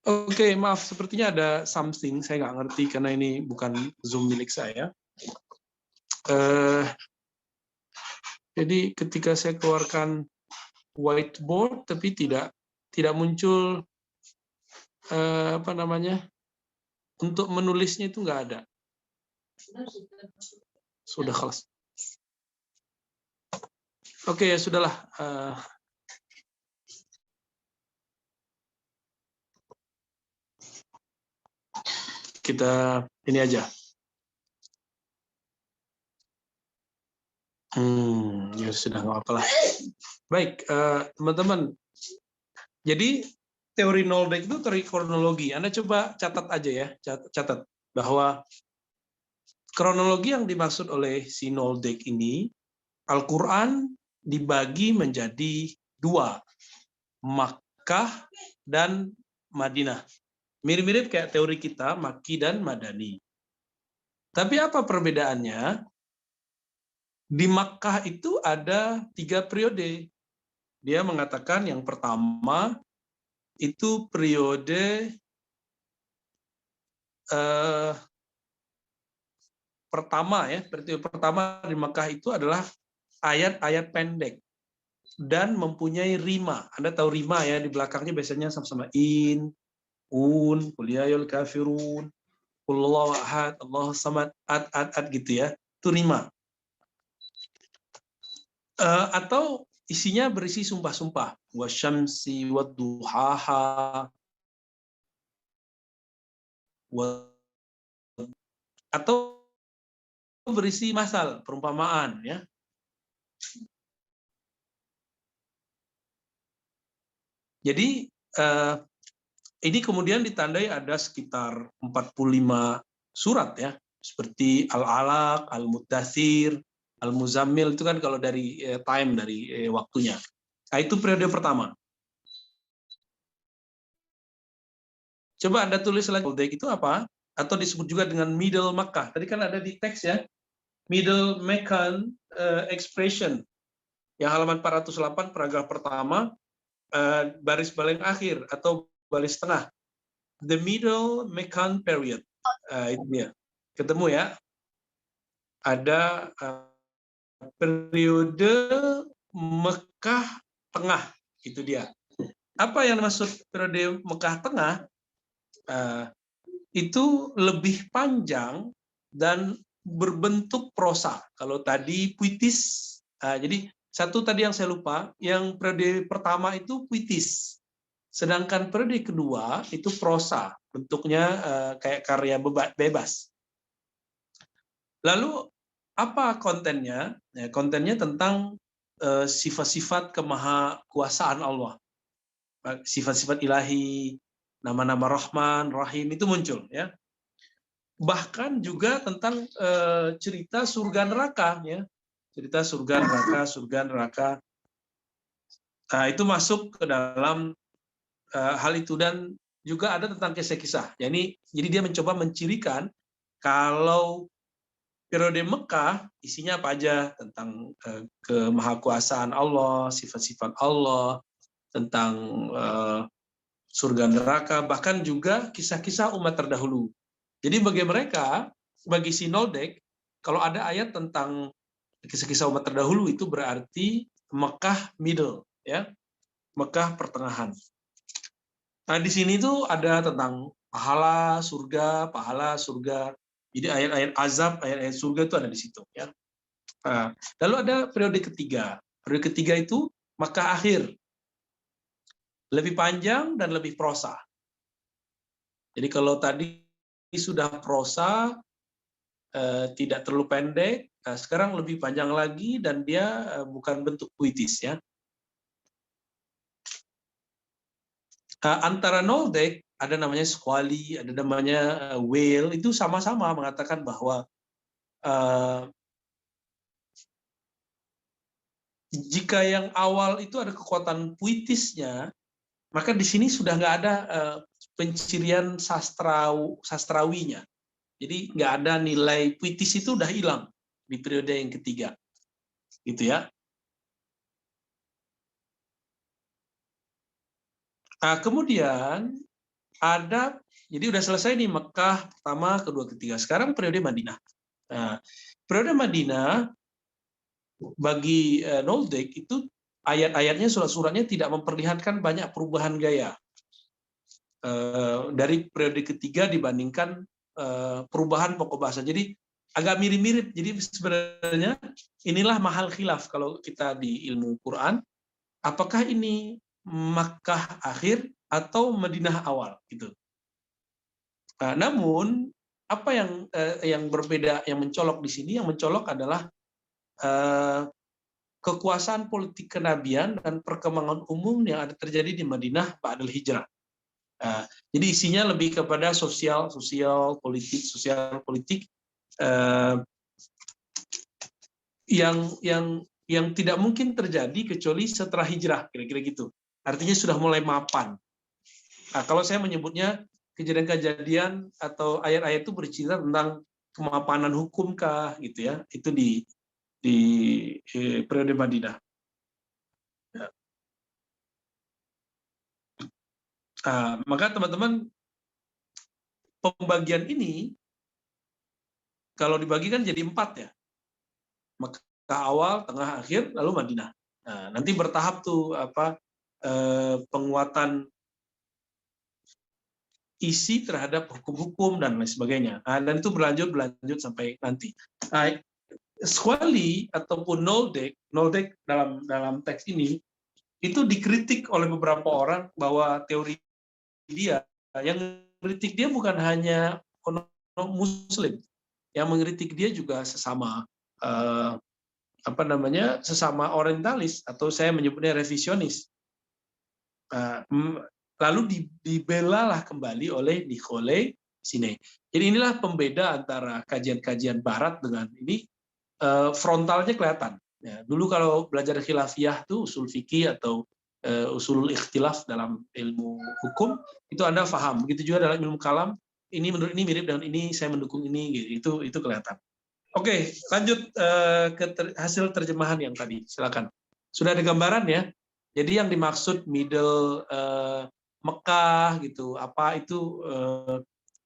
Oke, maaf, sepertinya ada something, saya nggak ngerti karena ini bukan Zoom milik saya. Jadi ketika saya keluarkan whiteboard, tapi tidak muncul apa namanya, untuk menulisnya itu nggak ada. Sudah kelas. Oke, ya sudahlah. Kita ini aja. Ya sudah, nggak apa-apa lah. Baik, teman-teman. Jadi teori Knowledge itu teori kronologi. Anda coba catat aja ya, catat bahwa kronologi yang dimaksud oleh si Knowledge ini, Al-Quran dibagi menjadi dua, Makkah dan Madinah. Mirip-mirip kayak teori kita, Makki dan Madani. Tapi apa perbedaannya? Di Makkah itu ada 3 periode. Dia mengatakan yang pertama itu periode pertama ya, periode pertama di Makkah itu adalah ayat-ayat pendek dan mempunyai rima. Anda tahu rima ya, di belakangnya biasanya sama-sama qul ya ayyuhal kafirun, qul huwallahu ahad, Allahu samad, ad gitu ya. Itu rima. Atau isinya berisi sumpah-sumpah, wasyamsi wadduhaha, atau berisi masal, perumpamaan ya. Jadi ini kemudian ditandai ada sekitar 45 surat ya, seperti Al-Alaq, Al-Muddatsir, Al-Muzammil, itu kan kalau dari time, dari waktunya. Nah, itu periode pertama. Coba Anda tulis lagi, itu apa? Atau disebut juga dengan Middle Makkah. Tadi kan ada di teks ya, Middle Meccan Expression, yang halaman 408, paragraf pertama, baris paling akhir atau baris tengah. The Middle Meccan Period. Itu dia. Ketemu ya? Ada periode Mekah Tengah. Itu dia. Apa yang dimaksud periode Mekah Tengah? Itu lebih panjang dan berbentuk prosa. Kalau tadi puitis, jadi satu tadi yang saya lupa, yang periode pertama itu puitis. Sedangkan periode kedua itu prosa, bentuknya kayak karya bebas. Lalu apa kontennya? Ya, kontennya tentang sifat-sifat kemahakuasaan Allah, sifat-sifat ilahi, nama-nama Rahman, Rahim itu muncul ya. Bahkan juga tentang cerita surga neraka ya, cerita surga neraka. Nah, itu masuk ke dalam hal itu, dan juga ada tentang kisah-kisah. Jadi dia mencoba mencirikan kalau periode Mekah isinya apa aja, tentang kemahakuasaan Allah, sifat-sifat Allah, tentang surga neraka, bahkan juga kisah-kisah umat terdahulu. Jadi bagi mereka, bagi Sinoldek, kalau ada ayat tentang kisah-kisah umat terdahulu itu berarti Mekah middle, ya, Mekah pertengahan. Nah, di sini tuh ada tentang pahala surga. Jadi ayat-ayat azab, ayat-ayat surga itu ada di situ, ya. Nah, lalu ada periode ketiga. Periode ketiga itu Makkah akhir. Lebih panjang dan lebih prosa. Jadi kalau tadi sudah prosa, tidak terlalu pendek, sekarang lebih panjang lagi dan dia bukan bentuk puitis ya. Antara Noldek ada namanya Squally, ada namanya Whale, itu sama-sama mengatakan bahwa jika yang awal itu ada kekuatan puitisnya, maka di sini sudah nggak ada pencirian sastrawinya. Jadi nggak ada nilai puitis, itu udah hilang di periode yang ketiga, gitu ya. Nah, kemudian ada, jadi udah selesai nih Mekah pertama, kedua, ketiga. Sekarang periode Madinah. Nah, periode Madinah bagi Noldek itu ayat-ayatnya, surat-suratnya tidak memperlihatkan banyak perubahan gaya dari periode ketiga dibandingkan perubahan pokok bahasa. Jadi agak mirip-mirip. Jadi sebenarnya inilah mahal khilaf kalau kita di ilmu Quran. Apakah ini Makkah akhir atau Madinah awal? Gitu. Namun apa yang berbeda, yang mencolok di sini, yang mencolok adalah kekuasaan politik kenabian dan perkembangan umum yang ada terjadi di Madinah ba'dal hijrah. Jadi isinya lebih kepada sosial politik yang tidak mungkin terjadi kecuali setelah hijrah, kira-kira gitu. Artinya sudah mulai mapan. Kalau saya menyebutnya kejadian-kejadian atau ayat-ayat itu bercerita tentang kemapanan hukum kah, gitu ya. Itu di periode Madinah. Ya. Maka teman-teman, pembagian ini kalau dibagikan jadi 4 ya. Mekah awal, tengah, akhir, lalu Madinah. Nah, nanti bertahap tuh penguatan isi terhadap hukum-hukum dan lain sebagainya. Dan itu berlanjut sampai nanti. Schwally ataupun Noldek dalam teks ini itu dikritik oleh beberapa orang bahwa teori dia, yang mengkritik dia bukan hanya Muslim, yang mengkritik dia juga sesama sesama orientalis, atau saya menyebutnya revisionis. Lalu dibelalah kembali oleh Nicolai Sine. Jadi inilah pembeda antara kajian-kajian Barat dengan ini, frontalnya kelihatan. Ya, dulu kalau belajar khilafiyah tuh usul fikih atau usul ikhtilaf dalam ilmu hukum, itu Anda paham. Begitu juga dalam ilmu kalam, ini menurut ini mirip dengan ini, saya mendukung ini, gitu. Itu kelihatan. Oke, lanjut ke hasil terjemahan yang tadi. Silakan. Sudah ada gambaran ya. Jadi yang dimaksud middle Mekah gitu, apa itu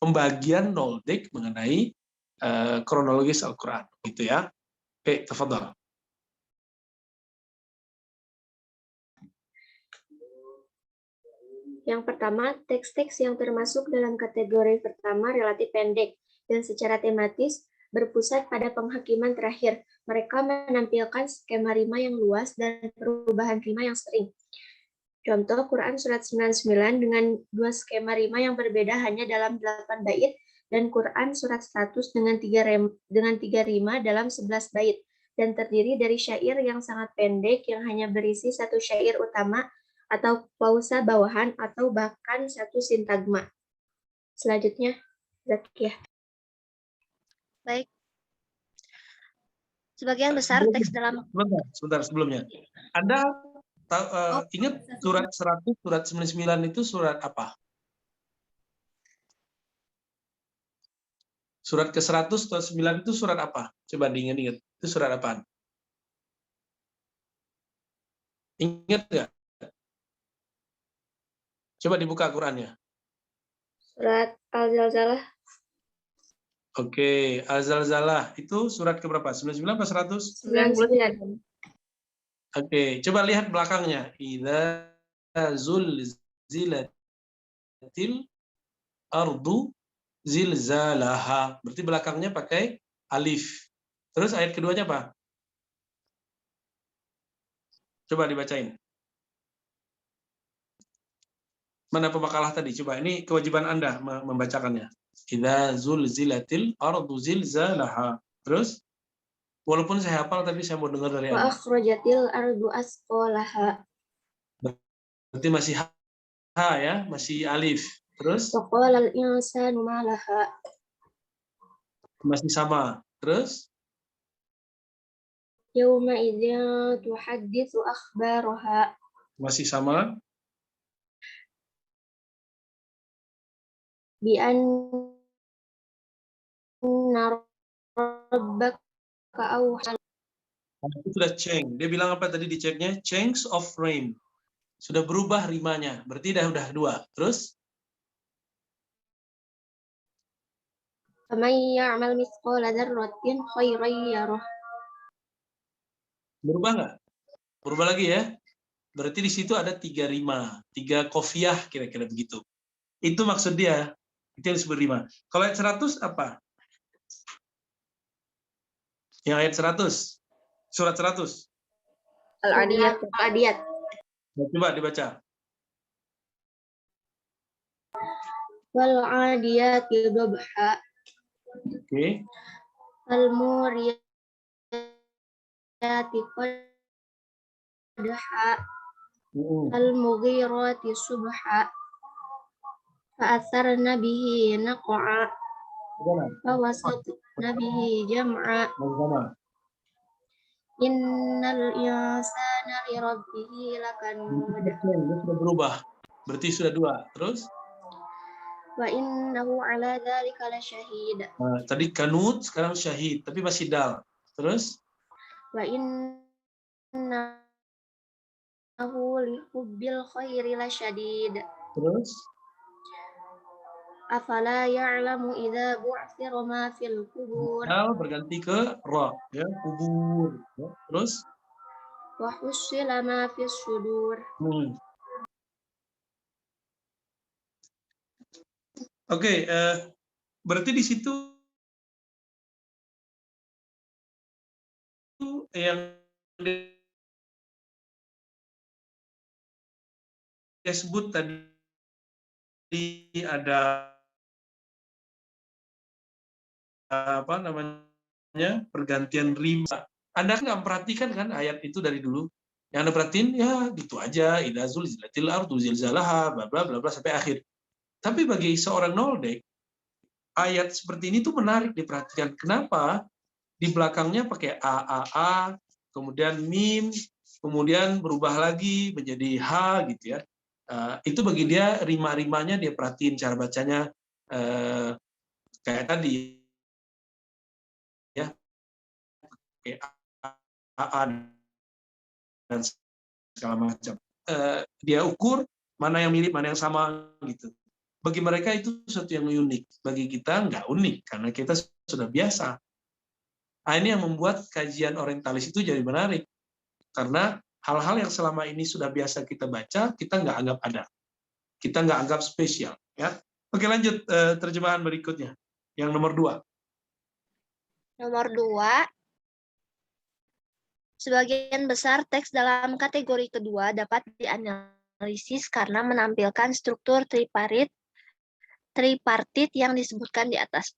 pembagian Noldek mengenai kronologis Al-Quran, gitu ya. Oke, tafadhal. Yang pertama, teks-teks yang termasuk dalam kategori pertama relatif pendek dan secara tematis berpusat pada penghakiman terakhir. Mereka menampilkan skema rima yang luas dan perubahan rima yang sering. Contoh, Quran Surat 99 dengan 2 skema rima yang berbeda hanya dalam 8 bait, dan Quran Surat 100 dengan 3 rima dalam 11 bait, dan terdiri dari syair yang sangat pendek yang hanya berisi 1 syair utama atau pausa bawahan atau bahkan 1 sintagma. Selanjutnya, Zakiyah. Baik. Sebagian besar teks dalam... Sebentar sebelumnya. Anda ingat surat 100, surat 99 itu surat apa? Surat ke-100 atau 9 itu surat apa? Coba diingat-ingat. Itu surat apaan? Ingat nggak? Coba dibuka Qurannya. Surat Al-Zalzalah. Oke, Al-Zalzalah itu surat keberapa? 99 atau 100? 99. Oke, coba lihat belakangnya. Idza zulzilatil ardu zilzalaha. Berarti belakangnya pakai alif. Terus ayat keduanya apa? Coba dibacain. Mana pemakalah tadi? Coba, ini kewajiban Anda membacakannya. Idza zulzilatil ardu zilzalaha. Terus, walaupun saya hafal tapi saya mau dengar dari Anda. Wa akhrajatil ardu asqalaha. Berarti masih H ya, masih alif. Terus? Wa qalal insanu ma laha. Masih sama. Terus? Yauma idzin tuhadditsu akhbaraha. Masih sama. Bi anna rabbaka awhal. Itu sudah change. Dia bilang apa tadi di ceknya? Change of rain. Sudah berubah rimanya. Berarti udah 2. Terus? faman ya'mal mithqala dzarratin khairan yarah. Berubah nggak? Berubah lagi ya. Berarti di situ ada 3 rima, 3 kofiah kira-kira begitu. Itu maksud dia. Itu yang disebut rima. Kalau ayat 100 apa? Yang ayat 100. Surat 100. Al-Adiyat. Al-Adiyat. Coba dibaca. Wal 'adiyati dhabha. Oke. Wal muriyati qadha. Al mughirati subha. Fa'atharna bihi naq'a. Fawasatna bihi jam'a. Innal insana li rabbih lakanud. Sudah berubah. Berarti sudah 2. Terus? Wa innahu ala dzalika lasyahid. Nah, tadi kanud, sekarang syahid, tapi masih dal. Terus? Wa innahu li hubbil khairi lasyadid. Terus? Afala ya'lamu idza bu'thira ma fil qubur. Dal berganti ke ra, ya, kubur. Ya. Terus? Wa hussila ma fis sudur. Oke, berarti di situ yang dia sebut tadi ada apa namanya pergantian rima. Anda nggak memperhatikan kan ayat itu dari dulu? Yang Anda perhatiin ya gitu aja, idza zulzilatil ardu zilzalaha, bla bla bla bla sampai akhir. Tapi bagi seorang noldek, ayat seperti ini tuh menarik diperhatikan. Kenapa? Di belakangnya pakai a, kemudian mim, kemudian berubah lagi menjadi h gitu ya. Itu bagi dia rima-rimanya dia perhatiin cara bacanya kayak tadi ya, kayak a dan segala macam. Dia ukur mana yang mirip, mana yang sama gitu. Bagi mereka itu sesuatu yang unik. Bagi kita nggak unik karena kita sudah biasa. Nah, ini yang membuat kajian orientalis itu jadi menarik. Karena hal-hal yang selama ini sudah biasa kita baca, kita nggak anggap ada. Kita nggak anggap spesial. Ya. Oke, lanjut terjemahan berikutnya. Yang nomor 2. Nomor 2, sebagian besar teks dalam kategori kedua dapat dianalisis karena menampilkan struktur tripartit yang disebutkan di atas.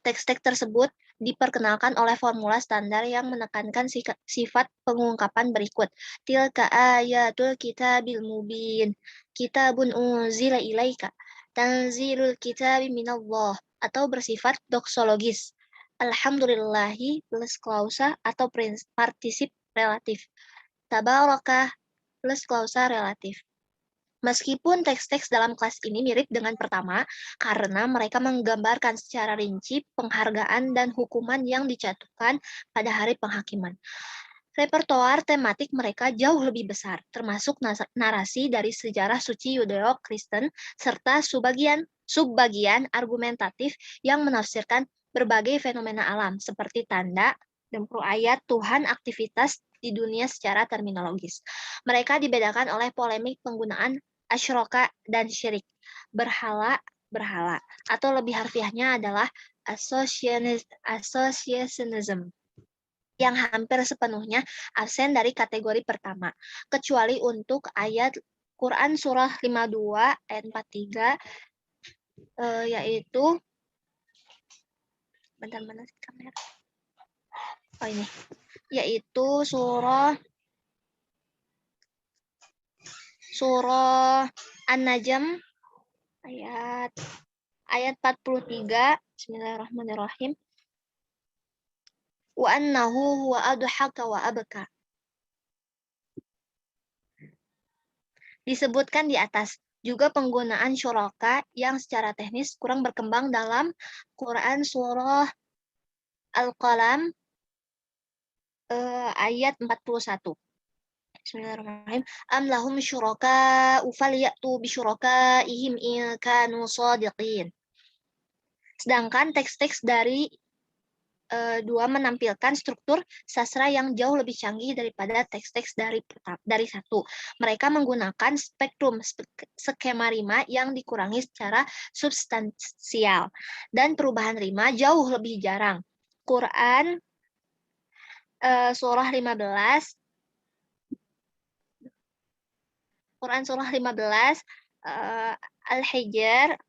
Teks-teks tersebut diperkenalkan oleh formula standar yang menekankan sifat pengungkapan berikut. Tilka ayatul kitabil mubin. Kitabun unzila ilaika. Tanzilul kitabi minallah. Atau bersifat doksologis. Alhamdulillahi plus klausa atau partisip relatif. Tabarakah plus klausa relatif. Meskipun teks-teks dalam kelas ini mirip dengan pertama, karena mereka menggambarkan secara rinci penghargaan dan hukuman yang dijatuhkan pada hari penghakiman. Repertoar tematik mereka jauh lebih besar, termasuk narasi dari sejarah suci Yudeo-Kristen, serta subbagian argumentatif yang menafsirkan berbagai fenomena alam, seperti tanda, dan ayat Tuhan aktivitas di dunia secara terminologis. Mereka dibedakan oleh polemik penggunaan asyroka dan syirik, berhala, atau lebih harfiahnya adalah associationism, yang hampir sepenuhnya absen dari kategori pertama, kecuali untuk ayat Quran surah 52 ayat 43, yaitu bentar mana kamera? Oh ini, yaitu surah An-Najm ayat 43. Bismillahirrahmanirrahim. Wa annahu huwa adhaka wa abka. Disebutkan di atas juga penggunaan syuraka yang secara teknis kurang berkembang dalam Quran surah Al-Qalam ayat 41. Bismillahirrahmanirrahim. Am lahum syuraka falyatu bi syurakaihim in kanu shadiqin. Sedangkan teks-teks dari dua menampilkan struktur sastra yang jauh lebih canggih daripada teks-teks dari satu. Mereka menggunakan spektrum skema rima yang dikurangi secara substansial dan perubahan rima jauh lebih jarang. Quran surah 15 Al-Hijr,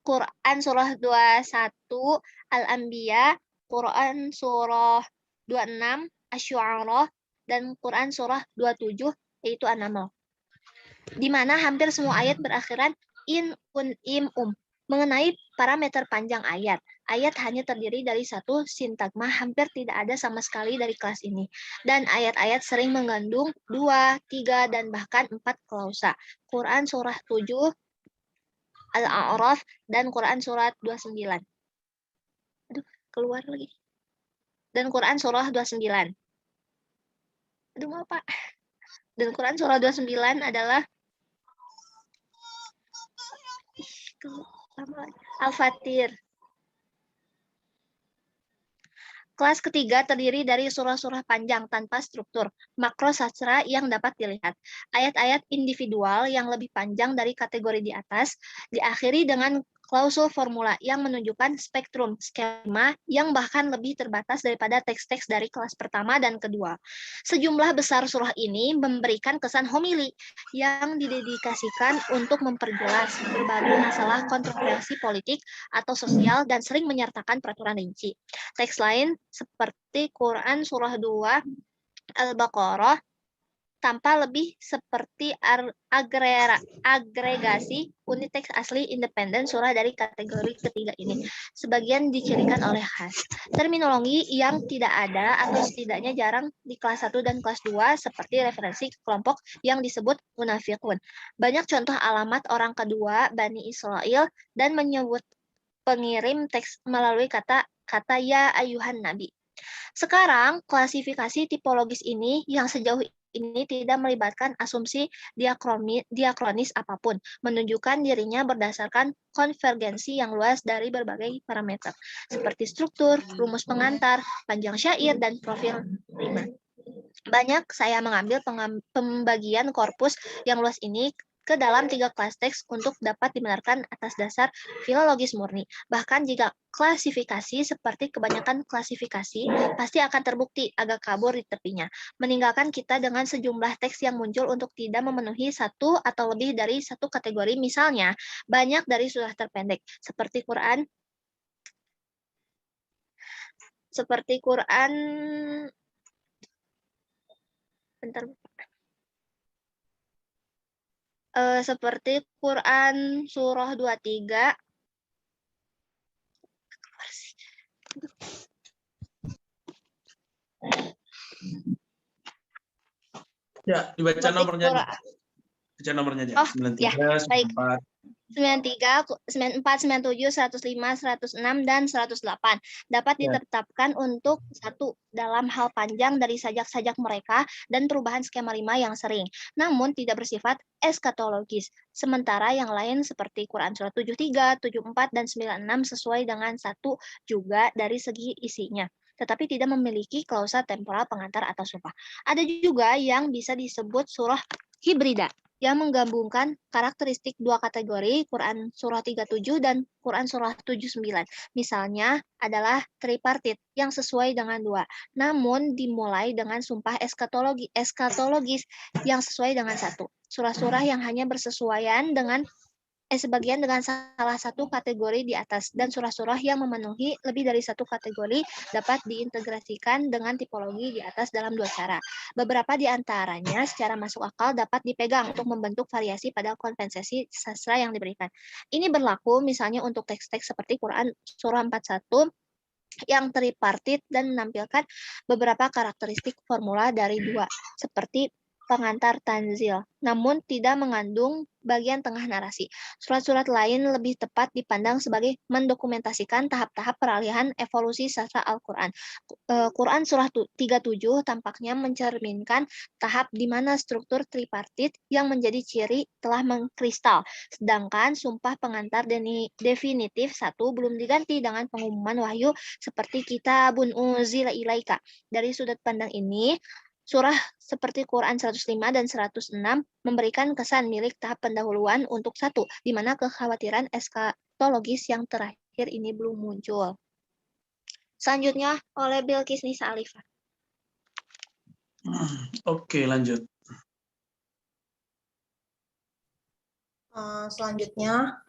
Quran surah 21 Al-Anbiya, Quran surah 26 Asy-Syu'ara, dan Quran surah 27 yaitu An-Naml. Di mana hampir semua ayat berakhiran in, un, im, Mengenai parameter panjang ayat, ayat hanya terdiri dari satu sintagma, hampir tidak ada sama sekali dari kelas ini. Dan ayat-ayat sering mengandung 2, 3, dan bahkan 4 klausa. Quran surah 7 Al-A'raf, dan Quran surat 29. Aduh, keluar lagi. Dan Quran surah 29. Aduh, maaf Pak. Dan Quran surah 29 adalah Al-Fatir. Kelas ketiga terdiri dari surah-surah panjang tanpa struktur, makro sastra yang dapat dilihat. Ayat-ayat individual yang lebih panjang dari kategori di atas, diakhiri dengan klausul formula yang menunjukkan spektrum skema yang bahkan lebih terbatas daripada teks-teks dari kelas pertama dan kedua. Sejumlah besar surah ini memberikan kesan homili yang didedikasikan untuk memperjelas berbagai masalah kontroversi politik atau sosial dan sering menyertakan peraturan rinci. Teks lain seperti Quran surah 2 Al-Baqarah tanpa lebih seperti agregasi unit teks asli independen surah dari kategori ketiga ini. Sebagian dicirikan oleh khas terminologi yang tidak ada atau setidaknya jarang di kelas 1 dan kelas 2 seperti referensi kelompok yang disebut munafiqun. Banyak contoh alamat orang kedua Bani Israel dan menyebut pengirim teks melalui kata ya ayuhan nabi. Sekarang, klasifikasi tipologis ini yang sejauh ini tidak melibatkan asumsi diakronis apapun, menunjukkan dirinya berdasarkan konvergensi yang luas dari berbagai parameter, seperti struktur, rumus pengantar, panjang syair, dan profil rima. Banyak saya mengambil pembagian korpus yang luas ini ke dalam 3 kelas teks untuk dapat dibenarkan atas dasar filologis murni. Bahkan jika klasifikasi seperti kebanyakan klasifikasi pasti akan terbukti agak kabur di tepinya, meninggalkan kita dengan sejumlah teks yang muncul untuk tidak memenuhi satu atau lebih dari satu kategori. Misalnya, banyak dari surah terpendek seperti Quran bentar. Seperti Quran surah 23 Ya, dibaca nomornya. Baca nomornya aja. 93, ya, baik. 94. 93, 94, 97, 105, 106, dan 108 dapat ditetapkan untuk satu dalam hal panjang dari sajak-sajak mereka dan perubahan skema rima yang sering, namun tidak bersifat eskatologis. Sementara yang lain seperti Quran Surat 73, 74, dan 96 sesuai dengan satu juga dari segi isinya, tetapi tidak memiliki klausa temporal pengantar atau sumpah. Ada juga yang bisa disebut surah hibrida, yang menggabungkan karakteristik dua kategori, Quran surah 37 dan Quran surah 79. Misalnya adalah tripartit yang sesuai dengan dua, namun dimulai dengan sumpah eskatologis yang sesuai dengan satu. Surah-surah yang hanya bersesuaian dengan sebagian dengan salah satu kategori di atas, dan surah-surah yang memenuhi lebih dari satu kategori dapat diintegrasikan dengan tipologi di atas dalam dua cara. Beberapa di antaranya secara masuk akal dapat dipegang untuk membentuk variasi pada konvensi sastra yang diberikan. Ini berlaku misalnya untuk teks-teks seperti Quran surah 41 yang tripartit dan menampilkan beberapa karakteristik formula dari dua, seperti pengantar tanzil, namun tidak mengandung bagian tengah narasi. Surat-surat lain lebih tepat dipandang sebagai mendokumentasikan tahap-tahap peralihan evolusi sastra Al-Quran. Quran surah 37 tampaknya mencerminkan tahap di mana struktur tripartit yang menjadi ciri telah mengkristal, sedangkan sumpah pengantar definitif 1 belum diganti dengan pengumuman wahyu seperti kitabun unzila ilaika. Dari sudut pandang ini, surah seperti Quran 105 dan 106 memberikan kesan milik tahap pendahuluan untuk 1, di mana kekhawatiran eskatologis yang terakhir ini belum muncul. Selanjutnya oleh Bilqis Nisa Alifah. Oke, lanjut. Selanjutnya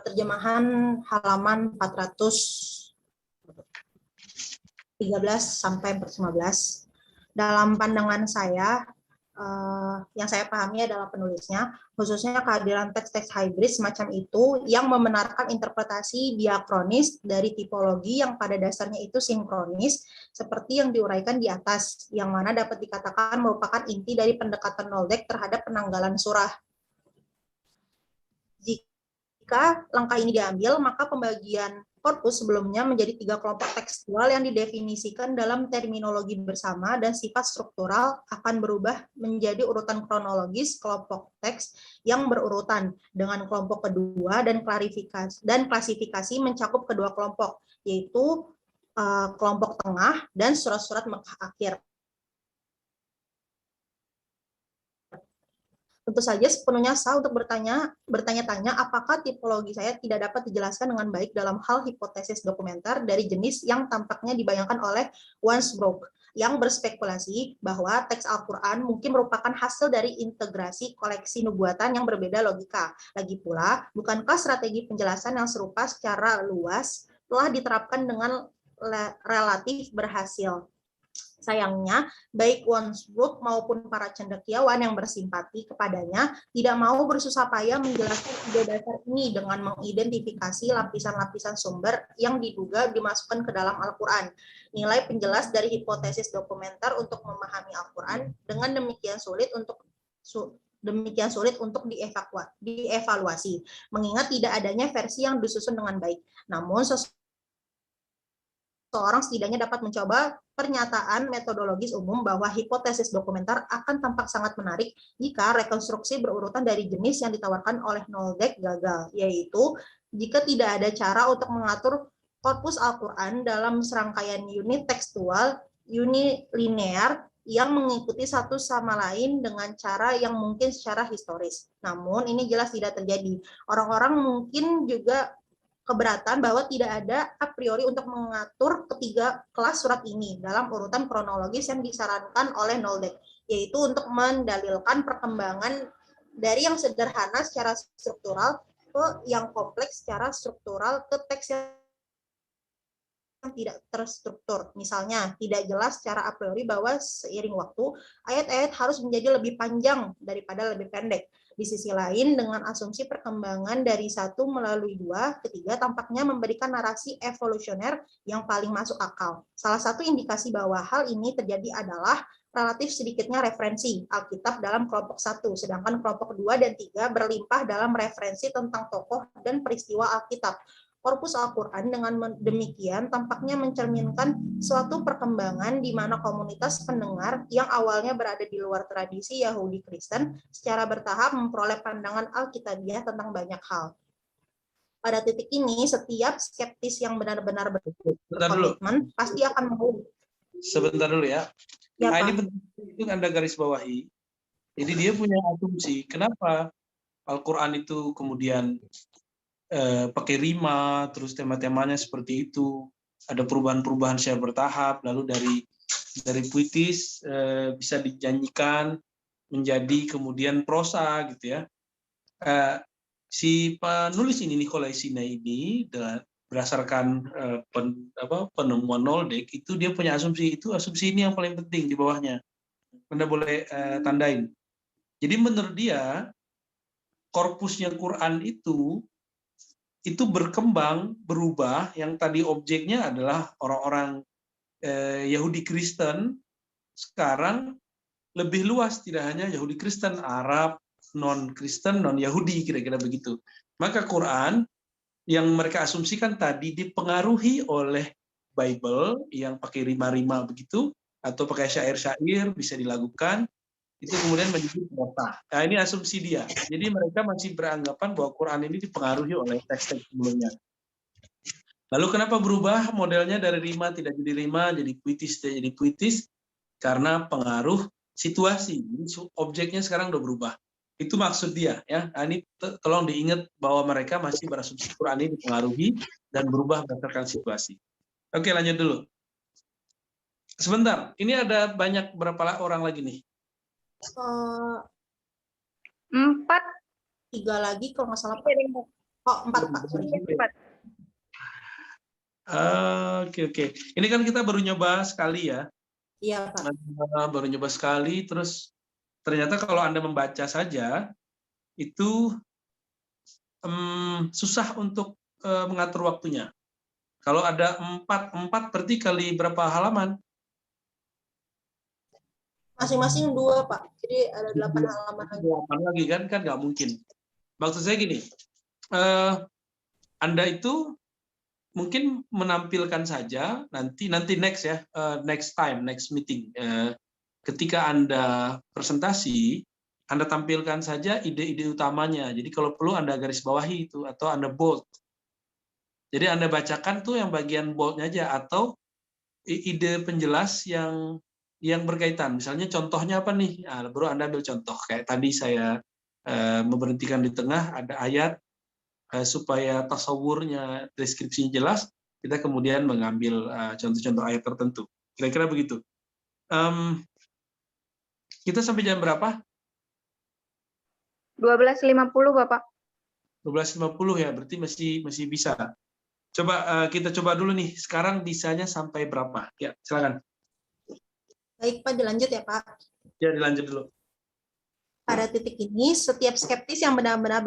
terjemahan halaman 413 sampai 415. Dalam pandangan saya, yang saya pahami adalah penulisnya, khususnya kehadiran teks-teks hybrid semacam itu yang membenarkan interpretasi diakronis dari tipologi yang pada dasarnya itu sinkronis, seperti yang diuraikan di atas, yang mana dapat dikatakan merupakan inti dari pendekatan Noldek terhadap penanggalan surah. Jika langkah ini diambil, maka pembagian korpus sebelumnya menjadi 3 kelompok tekstual yang didefinisikan dalam terminologi bersama dan sifat struktural akan berubah menjadi urutan kronologis kelompok teks yang berurutan dengan kelompok kedua dan klasifikasi mencakup kedua kelompok, yaitu kelompok tengah dan surat-surat Mekkah akhir. Tentu saja sepenuhnya sah untuk bertanya-tanya apakah tipologi saya tidak dapat dijelaskan dengan baik dalam hal hipotesis dokumenter dari jenis yang tampaknya dibayangkan oleh Wansbroek, yang berspekulasi bahwa teks Al-Quran mungkin merupakan hasil dari integrasi koleksi nubuatan yang berbeda logika. Lagi pula, bukankah strategi penjelasan yang serupa secara luas telah diterapkan dengan relatif berhasil? Sayangnya, baik Wansbroek maupun para cendekiawan yang bersimpati kepadanya tidak mau bersusah payah menjelaskan ide dasar ini dengan mengidentifikasi lapisan-lapisan sumber yang diduga dimasukkan ke dalam Al-Quran. Nilai penjelas dari hipotesis dokumenter untuk memahami Al-Quran dengan demikian sulit untuk dievaluasi, mengingat tidak adanya versi yang disusun dengan baik. Namun, seorang setidaknya dapat mencoba pernyataan metodologis umum bahwa hipotesis dokumenter akan tampak sangat menarik jika rekonstruksi berurutan dari jenis yang ditawarkan oleh Noldek gagal, yaitu jika tidak ada cara untuk mengatur korpus Al-Quran dalam serangkaian unit tekstual unilinear yang mengikuti satu sama lain dengan cara yang mungkin secara historis. Namun ini jelas tidak terjadi. Orang-orang mungkin juga keberatan bahwa tidak ada a priori untuk mengatur ketiga kelas surat ini dalam urutan kronologis yang disarankan oleh Noldek, yaitu untuk mendalilkan perkembangan dari yang sederhana secara struktural ke yang kompleks secara struktural ke teks yang tidak terstruktur. Misalnya, tidak jelas secara a priori bahwa seiring waktu, ayat-ayat harus menjadi lebih panjang daripada lebih pendek. Di sisi lain, dengan asumsi perkembangan dari 1 melalui 2, ketiga tampaknya memberikan narasi evolusioner yang paling masuk akal. Salah satu indikasi bahwa hal ini terjadi adalah relatif sedikitnya referensi Alkitab dalam kelompok 1, sedangkan kelompok 2 dan 3 berlimpah dalam referensi tentang tokoh dan peristiwa Alkitab. Korpus Al-Quran dengan demikian tampaknya mencerminkan suatu perkembangan di mana komunitas pendengar yang awalnya berada di luar tradisi Yahudi Kristen secara bertahap memperoleh pandangan Alkitabiah tentang banyak hal. Pada titik ini, setiap skeptis yang benar-benar berkomitmen pasti akan mau. Sebentar dulu ya. Ya, Nah, Pak. ini penting itu Anda garis bawahi. Jadi dia punya asumsi, kenapa Al-Quran itu kemudian pakai rima, terus tema-temanya seperti itu, ada perubahan-perubahan secara bertahap, lalu dari puitis bisa dinyanyikan menjadi kemudian prosa gitu ya. Si penulis ini Nikolai Sina ini berdasarkan penemuan Noldek itu dia punya asumsi ini yang paling penting di bawahnya. Anda boleh tandain. Jadi menurut dia korpusnya Quran itu berkembang, berubah, yang tadi objeknya adalah orang-orang Yahudi Kristen, sekarang lebih luas, tidak hanya Yahudi Kristen, Arab, non-Kristen, non-Yahudi, kira-kira begitu. Maka Quran yang mereka asumsikan tadi dipengaruhi oleh Bible yang pakai rima-rima begitu, atau pakai syair-syair bisa dilakukan, itu kemudian menjadi kota. Nah, ini asumsi dia. Jadi mereka masih beranggapan bahwa Quran ini dipengaruhi oleh teks-teks sebelumnya. Lalu kenapa berubah modelnya dari rima tidak jadi rima, jadi puitis tidak jadi puitis? Karena pengaruh situasi. Objeknya sekarang udah berubah. Itu maksud dia, ya. Nah, ini tolong diingat bahwa mereka masih berasumsi Quran ini dipengaruhi dan berubah berdasarkan situasi. Oke, lanjut dulu. Sebentar, ini ada banyak berapa orang lagi nih? 4. 3 lagi kalau nggak salah. Oh, 4 Pak. Sorry. 4. Oke. Ini kan kita baru nyoba sekali ya. Iya Pak. Baru nyoba sekali, terus ternyata kalau Anda membaca saja itu susah untuk mengatur waktunya. Kalau ada 4 berarti kali berapa halaman? Masing-masing 2 Pak. Jadi ada 8 halaman lagi. 8 lagi kan nggak mungkin. Maksud saya gini, Anda itu mungkin menampilkan saja nanti next ya, next meeting. Ketika Anda presentasi, Anda tampilkan saja ide-ide utamanya. Jadi kalau perlu Anda garis bawahi itu atau Anda bold. Jadi Anda bacakan tuh yang bagian boldnya aja atau ide penjelas yang berkaitan. Misalnya contohnya apa nih? Nah, baru Anda ambil contoh. Kayak tadi saya memberhentikan di tengah ada ayat supaya tasawurnya, deskripsinya jelas. Kita kemudian mengambil contoh-contoh ayat tertentu. Kira-kira begitu. Kita sampai jam berapa? 12.50 Bapak. 12.50 ya, berarti masih bisa. Coba kita coba dulu nih, sekarang bisanya sampai berapa? Ya, silakan. Baik Pak, dilanjut ya Pak. Ya, dilanjut dulu. Pada titik ini, setiap skeptis yang benar-benar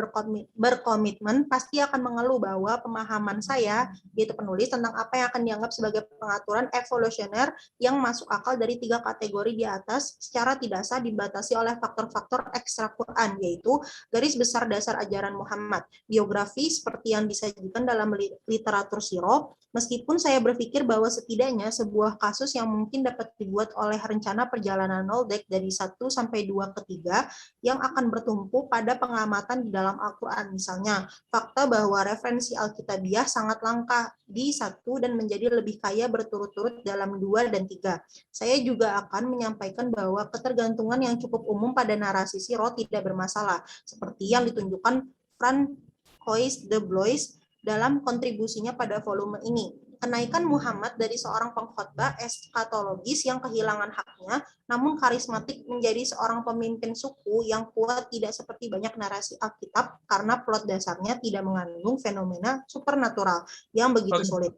berkomitmen pasti akan mengeluh bahwa pemahaman saya, yaitu penulis, tentang apa yang akan dianggap sebagai pengaturan evolusioner yang masuk akal dari 3 kategori di atas secara tidak sah dibatasi oleh faktor-faktor ekstra Quran, yaitu garis besar dasar ajaran Muhammad, biografi seperti yang disajikan dalam literatur sirah, meskipun saya berpikir bahwa setidaknya sebuah kasus yang mungkin dapat dibuat oleh rencana perjalanan Noldek dari 1 sampai 2 ke 3 yang akan bertumpu pada pengamatan di dalam Al-Quran. Misalnya, fakta bahwa referensi Alkitabiah sangat langka di 1 dan menjadi lebih kaya berturut-turut dalam 2 dan 3. Saya juga akan menyampaikan bahwa ketergantungan yang cukup umum pada narasi sirah tidak bermasalah, seperti yang ditunjukkan Francois de Blois dalam kontribusinya pada volume ini. Kenaikan Muhammad dari seorang pengkhotbah eskatologis yang kehilangan haknya, namun karismatik menjadi seorang pemimpin suku yang kuat tidak seperti banyak narasi Alkitab karena plot dasarnya tidak mengandung fenomena supernatural yang begitu sulit.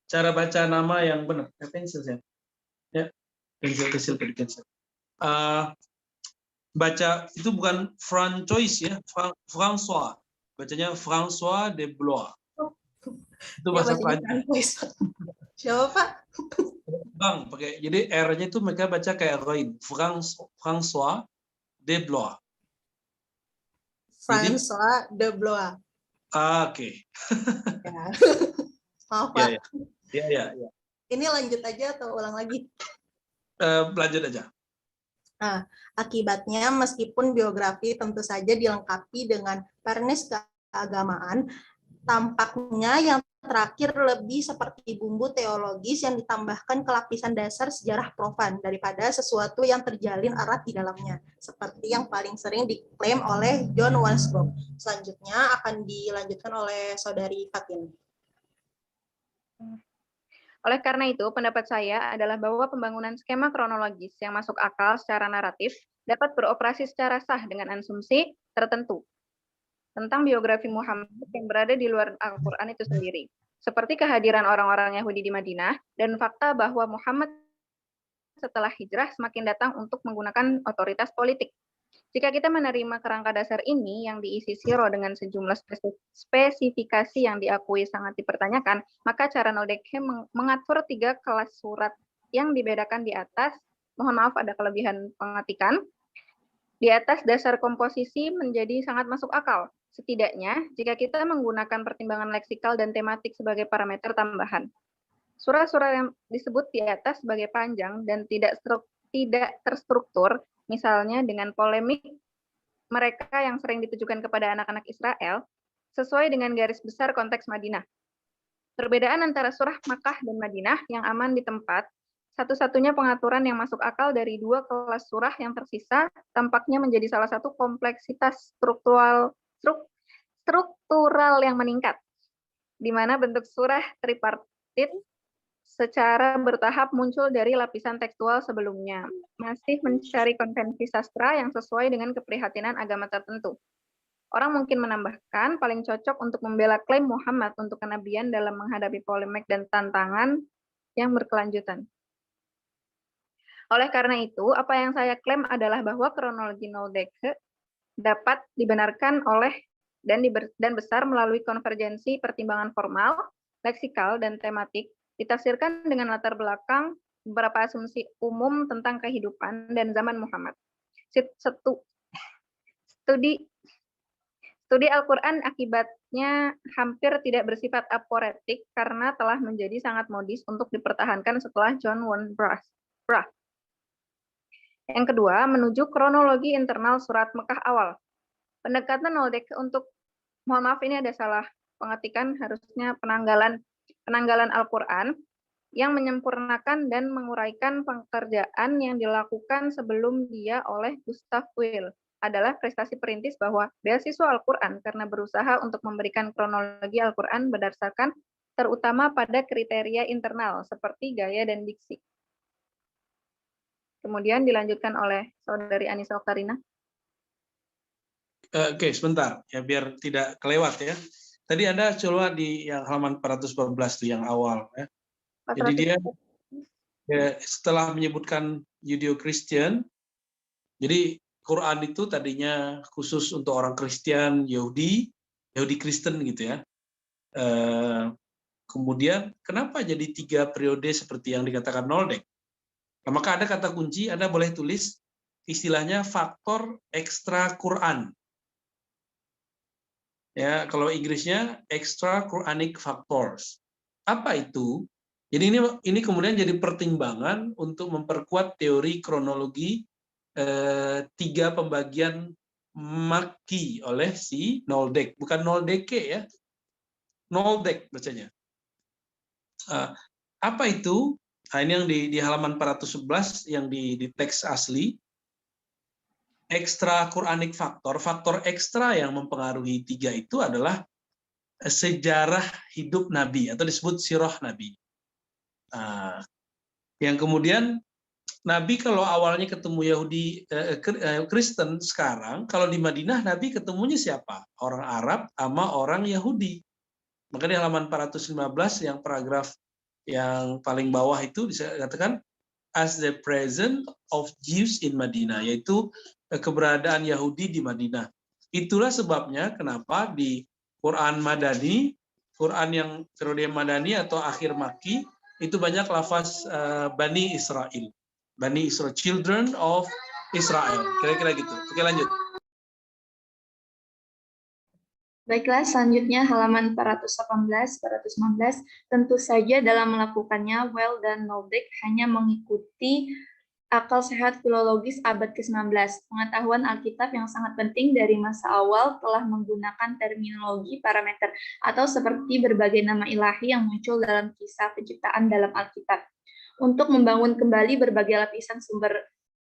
Cara baca nama yang benar. Pensil saya. Ya, pensil kecil cancel. Baca itu bukan Francois ya, François. Bacanya François de Blois. Itu bahasa Prancis. Siapa Pak? Bang, pakai jadi R-nya itu mereka baca kayak Roin, François de Blois. François de Blois. Oke. Ya. Maaf Pak. Iya. Ini lanjut aja atau ulang lagi? Lanjut aja. Nah, akibatnya meskipun biografi tentu saja dilengkapi dengan fairness keagamaan, tampaknya yang terakhir lebih seperti bumbu teologis yang ditambahkan ke lapisan dasar sejarah profan daripada sesuatu yang terjalin erat di dalamnya, seperti yang paling sering diklaim oleh John Wansbrough. Selanjutnya akan dilanjutkan oleh Saudari Fatin. Oleh karena itu, pendapat saya adalah bahwa pembangunan skema kronologis yang masuk akal secara naratif dapat beroperasi secara sah dengan asumsi tertentu tentang biografi Muhammad yang berada di luar Al-Quran itu sendiri, seperti kehadiran orang-orang Yahudi di Madinah dan fakta bahwa Muhammad setelah hijrah semakin datang untuk menggunakan otoritas politik. Jika kita menerima kerangka dasar ini yang diisi sirah dengan sejumlah spesifikasi yang diakui sangat dipertanyakan, maka cara Noldeke mengatur 3 kelas surat yang dibedakan di atas. Mohon maaf ada kelebihan pengetikan. Di atas dasar komposisi menjadi sangat masuk akal. Setidaknya, jika kita menggunakan pertimbangan leksikal dan tematik sebagai parameter tambahan. Surah-surah yang disebut di atas sebagai panjang dan tidak terstruktur, misalnya dengan polemik mereka yang sering ditujukan kepada anak-anak Israel, sesuai dengan garis besar konteks Madinah. Perbedaan antara surah Makkah dan Madinah yang aman di tempat, satu-satunya pengaturan yang masuk akal dari dua kelas surah yang tersisa tampaknya menjadi salah satu kompleksitas struktural yang meningkat, di mana bentuk surah tripartit secara bertahap muncul dari lapisan tekstual sebelumnya, masih mencari konvensi sastra yang sesuai dengan keprihatinan agama tertentu. Orang mungkin menambahkan paling cocok untuk membela klaim Muhammad untuk kenabian dalam menghadapi polemik dan tantangan yang berkelanjutan. Oleh karena itu, apa yang saya klaim adalah bahwa kronologi Noldeke dapat dibenarkan oleh dan besar melalui konvergensi pertimbangan formal, leksikal, dan tematik, ditafsirkan dengan latar belakang beberapa asumsi umum tentang kehidupan dan zaman Muhammad. Studi Al-Quran akibatnya hampir tidak bersifat aporetik karena telah menjadi sangat modis untuk dipertahankan setelah John von Brath. Yang kedua, menuju kronologi internal surat Mekah awal. Pendekatan Noldeke untuk, mohon maaf ini ada salah pengetikan, harusnya penanggalan Al-Quran yang menyempurnakan dan menguraikan pekerjaan yang dilakukan sebelum dia oleh Gustav Will adalah prestasi perintis bahwa beasiswa Al-Quran karena berusaha untuk memberikan kronologi Al-Quran berdasarkan terutama pada kriteria internal seperti gaya dan diksi. Kemudian dilanjutkan oleh Saudari Anissa Oktarina. Oke, sebentar ya biar tidak kelewat ya. Tadi Anda coba di yang halaman 414 tuh yang awal ya. Jadi dia setelah menyebutkan Judeo-Christian, jadi Quran itu tadinya khusus untuk orang Kristen, Yahudi Kristen gitu ya. Kemudian kenapa jadi 3 periode seperti yang dikatakan Noldeke? Nah, maka ada kata kunci, Anda boleh tulis istilahnya faktor ekstra Quran. Ya, kalau Inggrisnya extra Quranic factors. Apa itu? Jadi ini kemudian jadi pertimbangan untuk memperkuat teori kronologi 3 pembagian Makki oleh si Noldeke, bukan Noldeke ya, Noldeke bacanya. Apa itu? Nah, ini yang di halaman 411 yang di teks asli. Ekstra Quranic faktor ekstra yang mempengaruhi 3 itu adalah sejarah hidup Nabi atau disebut sirah Nabi. Yang kemudian Nabi kalau awalnya ketemu Yahudi Kristen, sekarang kalau di Madinah Nabi ketemunya siapa? Orang Arab sama orang Yahudi. Maka di halaman 415 yang paragraf yang paling bawah itu dikatakan as the presence of Jews in Madinah, yaitu keberadaan Yahudi di Madinah. Itulah sebabnya kenapa di Quran Madani, Quran yang periode Madani atau akhir Makki, itu banyak lafaz Bani Israel. Bani Israel, children of Israel. Kira-kira gitu. Oke, lanjut. Baiklah, selanjutnya halaman 418, 419. Tentu saja dalam melakukannya, Well dan Noldeke hanya mengikuti akal sehat filologis abad ke-19. Pengetahuan Alkitab yang sangat penting dari masa awal telah menggunakan terminologi parameter atau seperti berbagai nama ilahi yang muncul dalam kisah penciptaan dalam Alkitab. Untuk membangun kembali berbagai lapisan sumber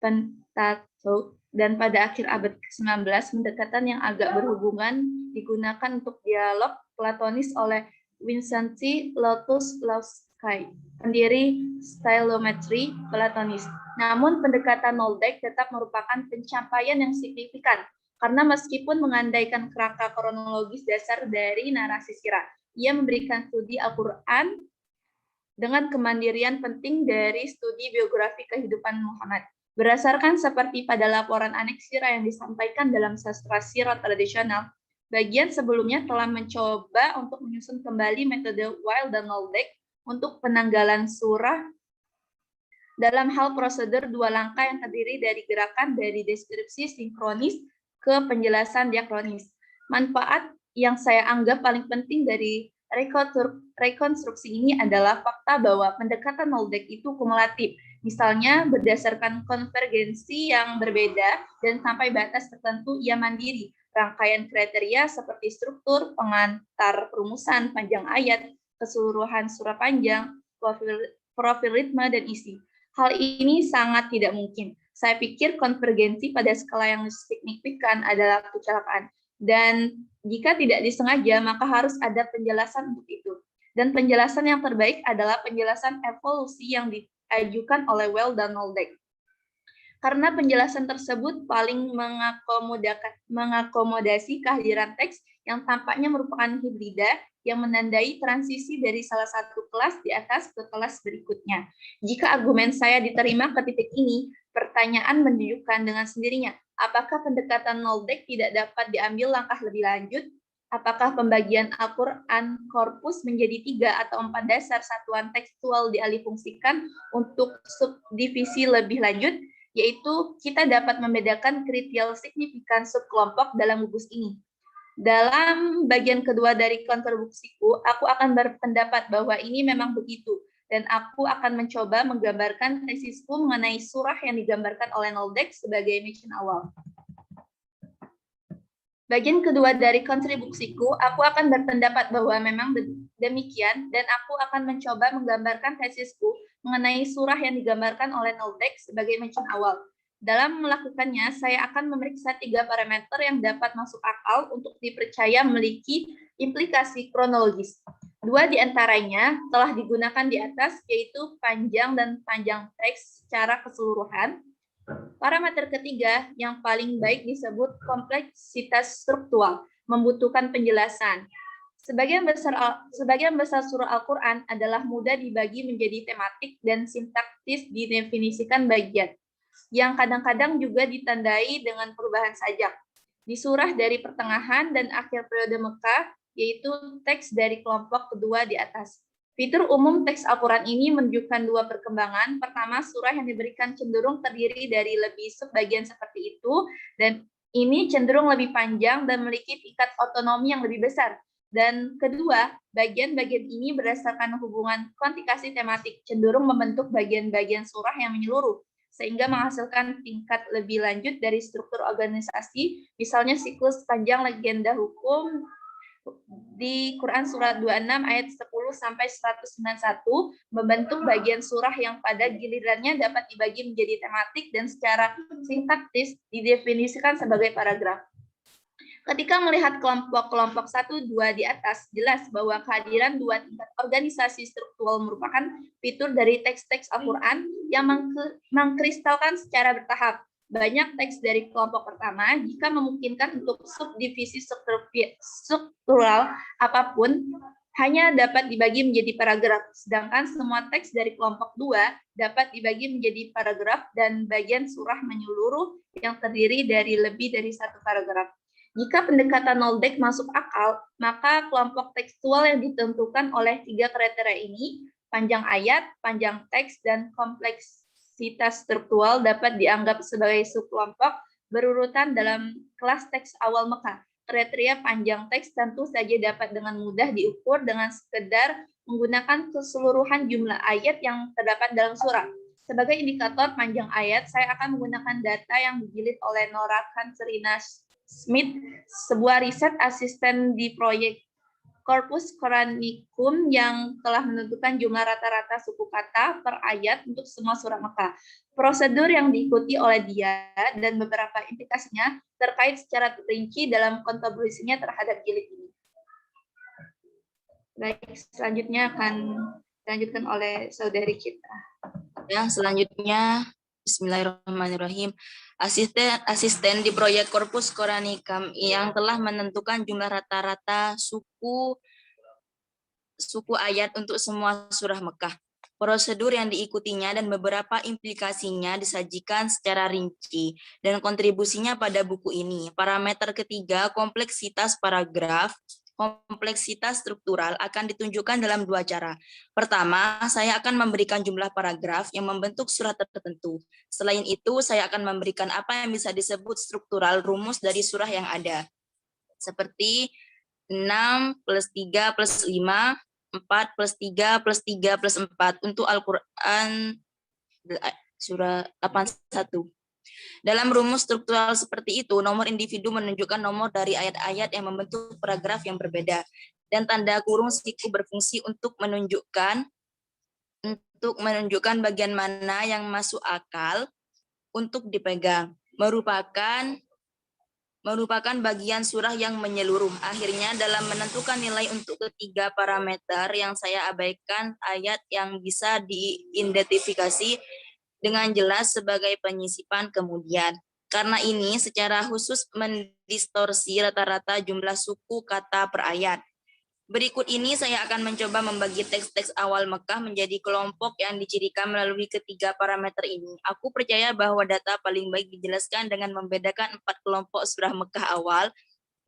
Pentateuch, dan pada akhir abad ke-19, pendekatan yang agak berhubungan digunakan untuk dialog platonis oleh Vincenty Lotus-Lawsky, pendiri stylometri platonis. Namun pendekatan Noldeke tetap merupakan pencapaian yang signifikan, karena meskipun mengandaikan kerangka kronologis dasar dari narasi sirah, ia memberikan studi Al-Quran dengan kemandirian penting dari studi biografi kehidupan Muhammad. Berdasarkan seperti pada laporan aneks sirah yang disampaikan dalam sastra sirah tradisional, bagian sebelumnya telah mencoba untuk menyusun kembali metode Weil dan Noldeke untuk penanggalan surah dalam hal prosedur 2 langkah yang terdiri dari gerakan dari deskripsi sinkronis ke penjelasan diakronis. Manfaat yang saya anggap paling penting dari rekonstruksi ini adalah fakta bahwa pendekatan Knowledge itu kumulatif, misalnya berdasarkan konvergensi yang berbeda dan sampai batas tertentu ia mandiri. Rangkaian kriteria seperti struktur, pengantar perumusan, panjang ayat, keseluruhan surah panjang, profil ritme, dan isi. Hal ini sangat tidak mungkin. Saya pikir konvergensi pada skala yang signifikan adalah kecelakaan. Dan jika tidak disengaja, maka harus ada penjelasan untuk itu. Dan penjelasan yang terbaik adalah penjelasan evolusi yang diajukan oleh Well dan Knowledge. Karena penjelasan tersebut paling mengakomodasi kehadiran teks yang tampaknya merupakan hibrida yang menandai transisi dari salah satu kelas di atas ke kelas berikutnya. Jika argumen saya diterima ke titik ini, pertanyaan menunjukkan dengan sendirinya, apakah pendekatan Knowledge tidak dapat diambil langkah lebih lanjut? Apakah pembagian Al-Quran korpus menjadi 3 atau 4 dasar satuan tekstual dialihfungsikan untuk subdivisi lebih lanjut? Yaitu kita dapat membedakan kriteria signifikan subkelompok dalam gugus ini. Dalam bagian kedua dari kontribusiku, aku akan berpendapat bahwa ini memang begitu, dan aku akan mencoba menggambarkan tesisku mengenai surah yang digambarkan oleh Knowledge sebagai mission awal. Bagian kedua dari kontribusiku, aku akan berpendapat bahwa memang demikian, dan aku akan mencoba menggambarkan tesisku mengenai surah yang digambarkan oleh Knowledge sebagai mission awal. Dalam melakukannya, saya akan memeriksa 3 parameter yang dapat masuk akal untuk dipercaya memiliki implikasi kronologis. 2 diantaranya telah digunakan di atas, yaitu panjang dan panjang teks secara keseluruhan. Parameter ketiga yang paling baik disebut kompleksitas struktural, membutuhkan penjelasan. Sebagian besar surah Al-Quran adalah mudah dibagi menjadi tematik dan sintaktis didefinisikan bagian, yang kadang-kadang juga ditandai dengan perubahan sajak. Di surah dari pertengahan dan akhir periode Mekah, yaitu teks dari kelompok kedua di atas. Fitur umum teks Al-Quran ini menunjukkan 2 perkembangan. Pertama, surah yang diberikan cenderung terdiri dari lebih subbagian seperti itu, dan ini cenderung lebih panjang dan memiliki tingkat otonomi yang lebih besar. Dan kedua, bagian-bagian ini berdasarkan hubungan kuantifikasi tematik, cenderung membentuk bagian-bagian surah yang menyeluruh, sehingga menghasilkan tingkat lebih lanjut dari struktur organisasi, misalnya siklus panjang legenda hukum di Quran surat 26 ayat 10 sampai 191 membentuk bagian surah yang pada gilirannya dapat dibagi menjadi tematik dan secara sintaktis didefinisikan sebagai paragraf. Ketika melihat kelompok-kelompok 1, 2 di atas, jelas bahwa kehadiran 2 tingkat organisasi struktural merupakan fitur dari teks-teks Al-Quran yang mengkristalkan secara bertahap. Banyak teks dari kelompok pertama, jika memungkinkan untuk subdivisi struktural apapun, hanya dapat dibagi menjadi paragraf, sedangkan semua teks dari kelompok 2 dapat dibagi menjadi paragraf dan bagian surah menyeluruh yang terdiri dari lebih dari 1 paragraf. Jika pendekatan Knowledge masuk akal, maka kelompok tekstual yang ditentukan oleh 3 kriteria ini, panjang ayat, panjang teks, dan kompleksitas struktural dapat dianggap sebagai subkelompok berurutan dalam kelas teks awal Mekah. Kriteria panjang teks tentu saja dapat dengan mudah diukur dengan sekedar menggunakan keseluruhan jumlah ayat yang terdapat dalam surah. Sebagai indikator panjang ayat, saya akan menggunakan data yang dijilid oleh Nora Kanserina Smith, sebuah riset asisten di proyek Corpus Coranicum yang telah menentukan jumlah rata-rata suku kata per ayat untuk semua surah Mekah. Prosedur yang diikuti oleh dia dan beberapa implikasinya terkait secara terperinci dalam kontribusinya terhadap jilid ini. Baik, selanjutnya akan dilanjutkan oleh saudari kita. Yang selanjutnya, Bismillahirrahmanirrahim. Asisten di proyek Corpus Coranicum yang telah menentukan jumlah rata-rata suku ayat untuk semua surah Mekah. Prosedur yang diikutinya dan beberapa implikasinya disajikan secara rinci dan kontribusinya pada buku ini. Parameter ketiga, kompleksitas paragraf. kompleksitas struktural akan ditunjukkan dalam dua cara. Pertama, saya akan memberikan jumlah paragraf yang membentuk surat tertentu. Selain itu, saya akan memberikan apa yang bisa disebut struktural rumus dari surah yang ada. Seperti 6 plus 3 plus 5, 4 plus 3 plus 3 plus 4 untuk Al-Quran surah 81. Dalam rumus struktural seperti itu, nomor individu menunjukkan nomor dari ayat-ayat yang membentuk paragraf yang berbeda. Dan tanda kurung siku berfungsi untuk menunjukkan bagian mana yang masuk akal untuk dipegang. Merupakan bagian surah yang menyeluruh. Akhirnya dalam menentukan nilai untuk ketiga parameter yang saya abaikan ayat yang bisa diidentifikasi dengan jelas sebagai penyisipan kemudian. Karena ini secara khusus mendistorsi rata-rata jumlah suku kata per ayat. Berikut ini saya akan mencoba membagi teks-teks awal Mekah menjadi kelompok yang dicirikan melalui ketiga parameter ini. Aku percaya bahwa data paling baik dijelaskan dengan membedakan 4 kelompok surah Mekah awal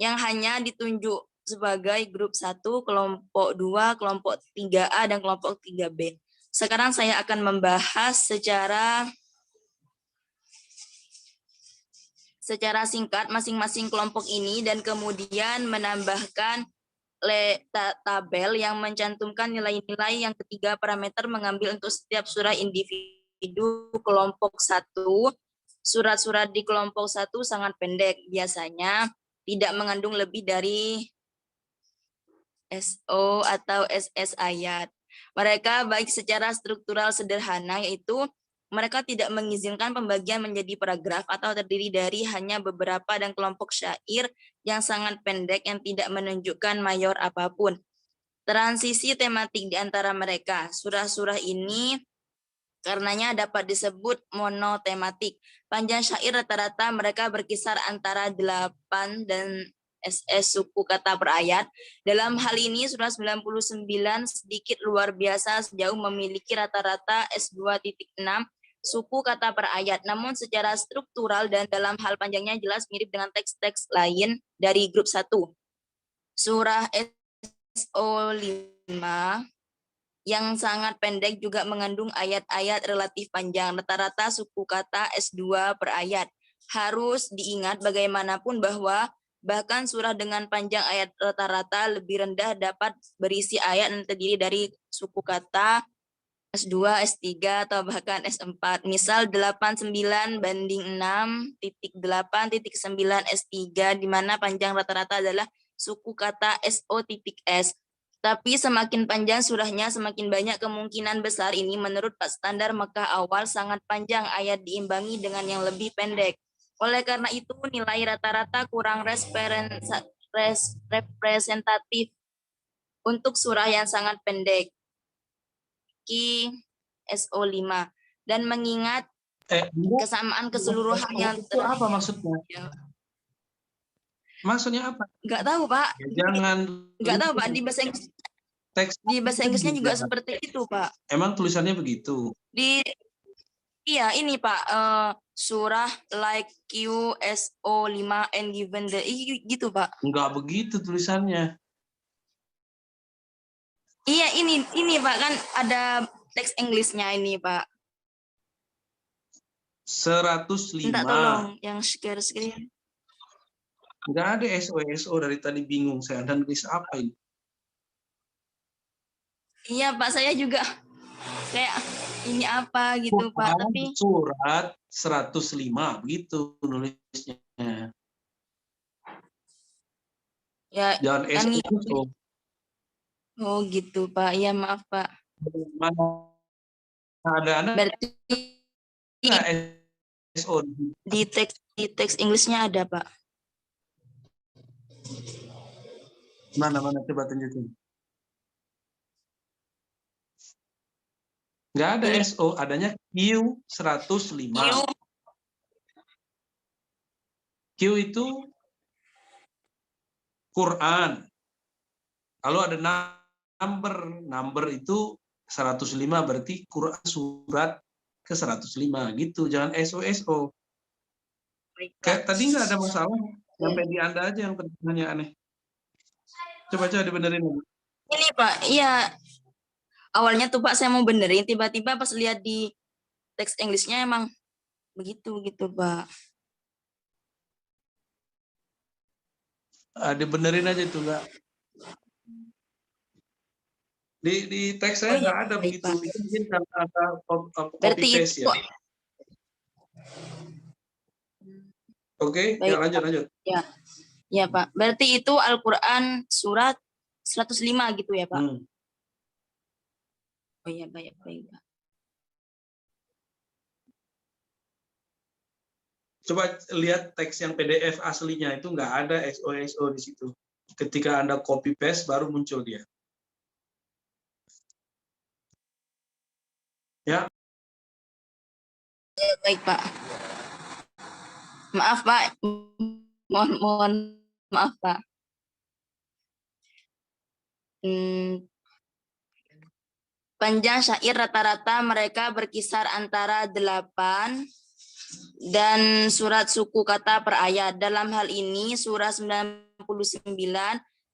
yang hanya ditunjuk sebagai grup 1, kelompok 2, kelompok 3A, dan kelompok 3B. Sekarang saya akan membahas secara singkat masing-masing kelompok ini dan kemudian menambahkan tabel yang mencantumkan nilai-nilai yang ketiga parameter mengambil untuk setiap surah individu kelompok 1. Surat-surat di kelompok 1 sangat pendek, biasanya tidak mengandung lebih dari SO atau SS ayat. Mereka baik secara struktural sederhana, yaitu mereka tidak mengizinkan pembagian menjadi paragraf atau terdiri dari hanya beberapa dan kelompok syair yang sangat pendek yang tidak menunjukkan mayor apapun. Transisi tematik di antara mereka. Surah-surah ini karenanya dapat disebut monotematik. Panjang syair rata-rata mereka berkisar antara 8 dan SS suku kata per ayat. Dalam hal ini surah 99 sedikit luar biasa sejauh memiliki rata-rata S2.6 suku kata per ayat. Namun secara struktural dan dalam hal panjangnya jelas mirip dengan teks-teks lain dari grup 1. Surah SO5 yang sangat pendek juga mengandung ayat-ayat relatif panjang. Rata-rata suku kata S2 per ayat. Harus diingat bagaimanapun bahwa bahkan surah dengan panjang ayat rata-rata lebih rendah dapat berisi ayat yang terdiri dari suku kata S2, S3, atau bahkan S4. Misal 89 banding 6.8.9 S3, di mana panjang rata-rata adalah suku kata SO.S. Tapi semakin panjang surahnya, semakin banyak kemungkinan besar ini menurut standar Mekah awal sangat panjang ayat diimbangi dengan yang lebih pendek. Oleh karena itu, nilai rata-rata kurang representatif untuk surah yang sangat pendek, Ki SO5, dan mengingat kesamaan keseluruhan yang itu apa maksudnya? Maksudnya apa? Nggak tahu, Pak. Nggak tahu, Pak. Di bahasa Inggrisnya juga seperti itu, Pak. Emang tulisannya begitu? Iya, ini Pak, surah like QSO5 and given the gitu Pak. Enggak begitu tulisannya. Iya, ini Pak, kan ada teks Inggrisnya ini Pak. 105. Minta tolong yang share screen. Enggak ada SO dari tadi bingung saya, dan tulis apa ini? Iya Pak, saya juga kayak ini apa gitu Pak, tapi surat 105 begitu nulisnya. Ya, jangan SO. Oh gitu Pak, ya maaf Pak. Mana ada berarti SO di teks Inggrisnya ada Pak. Mana coba tunjukin. Nggak ada SO, adanya Q105. Q itu Quran. Lalu ada number itu 105, berarti Quran surat ke 105 gitu. Jangan SO. Kayak tadi nggak ada masalah, sampai di Anda aja yang pertanyaannya aneh. Coba dibenerin. Ini Pak, iya. Awalnya tuh Pak saya mau benerin, tiba-tiba pas lihat di teks Inggrisnya emang begitu gitu Pak. Dibenerin aja itu enggak. Di teks saya nggak ada Baik, begitu. Pak. Itu mungkin karena ada copy Berarti paste itu ya. Oke, ya baik, lanjut. Ya. Ya, Pak. Berarti itu Al-Qur'an surat 105 gitu ya, Pak? Oh iya, baik, Pak. Coba lihat teks yang PDF aslinya, itu nggak ada XOXO di situ. Ketika Anda copy paste baru muncul dia. Ya. Baik, Pak. Maaf, Pak. Mohon maaf, Pak. Panjang syair rata-rata mereka berkisar antara 8 dan surat suku kata per ayat. Dalam hal ini surah 99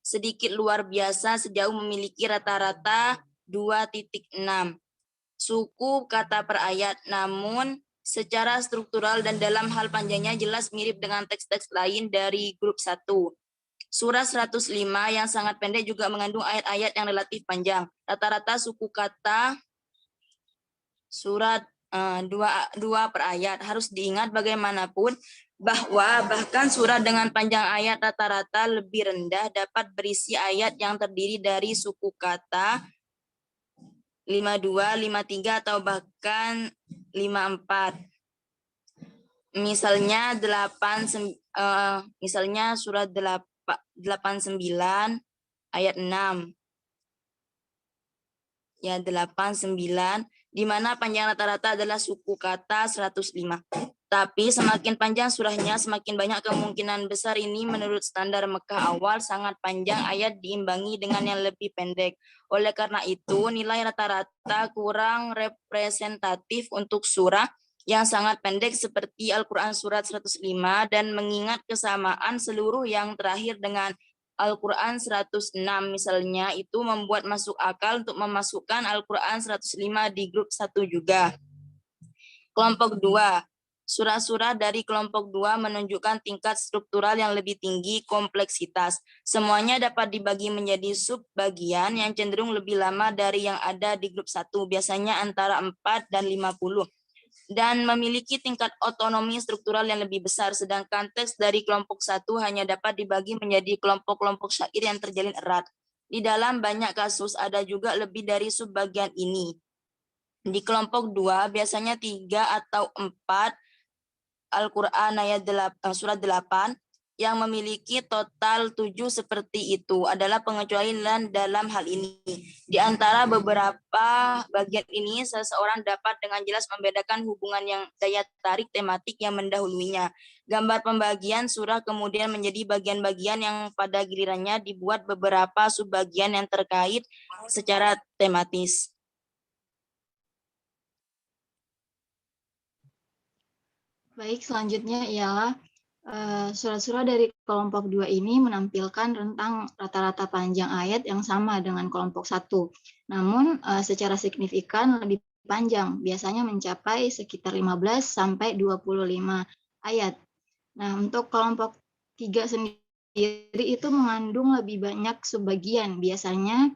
sedikit luar biasa sejauh memiliki rata-rata 2.6 suku kata per ayat. Namun secara struktural dan dalam hal panjangnya jelas mirip dengan teks-teks lain dari grup 1. Surah 105 yang sangat pendek juga mengandung ayat-ayat yang relatif panjang. Rata-rata suku kata surat 2 per ayat. Harus diingat bagaimanapun bahwa bahkan surat dengan panjang ayat rata-rata lebih rendah dapat berisi ayat yang terdiri dari suku kata 52, 53 atau bahkan 54. Misalnya misalnya surat 89 ayat 6. Ya, 89 di mana panjang rata-rata adalah suku kata 105. Tapi semakin panjang surahnya, semakin banyak kemungkinan besar ini menurut standar Mekah awal sangat panjang ayat diimbangi dengan yang lebih pendek. Oleh karena itu, nilai rata-rata kurang representatif untuk surah yang sangat pendek seperti Al-Quran surat 105 dan mengingat kesamaan seluruh yang terakhir dengan Al-Quran 106 misalnya, itu membuat masuk akal untuk memasukkan Al-Quran 105 di grup 1 juga. Kelompok 2. Surah-surah dari kelompok 2 menunjukkan tingkat struktural yang lebih tinggi kompleksitas. Semuanya dapat dibagi menjadi sub-bagian yang cenderung lebih lama dari yang ada di grup 1, biasanya antara 4 dan 50. Dan memiliki tingkat otonomi struktural yang lebih besar, sedangkan teks dari kelompok 1 hanya dapat dibagi menjadi kelompok-kelompok syair yang terjalin erat. Di dalam banyak kasus ada juga lebih dari subbagian ini. Di kelompok 2 biasanya 3 atau 4 Al-Quran ayat surat 8 yang memiliki total 7 seperti itu adalah pengecualian dalam hal ini. Di antara beberapa bagian ini, seseorang dapat dengan jelas membedakan hubungan yang daya tarik tematik yang mendahulunya. Gambar pembagian surah kemudian menjadi bagian-bagian yang pada gilirannya dibuat beberapa subbagian yang terkait secara tematis. Baik, selanjutnya ialah surat-surah dari kelompok 2 ini menampilkan rentang rata-rata panjang ayat yang sama dengan kelompok 1. Namun secara signifikan lebih panjang, biasanya mencapai sekitar 15 sampai 25 ayat. Nah, untuk kelompok 3 sendiri itu mengandung lebih banyak subbagian, biasanya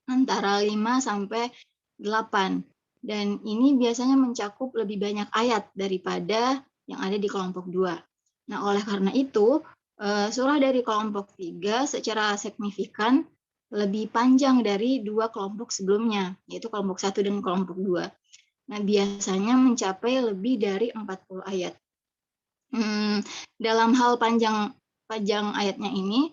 antara 5 sampai 8. Dan ini biasanya mencakup lebih banyak ayat daripada yang ada di kelompok 2. Nah, oleh karena itu, surah dari kelompok 3 secara signifikan lebih panjang dari 2 kelompok sebelumnya, yaitu kelompok 1 dan kelompok 2. Nah, biasanya mencapai lebih dari 40 ayat. Dalam hal panjang ayatnya ini,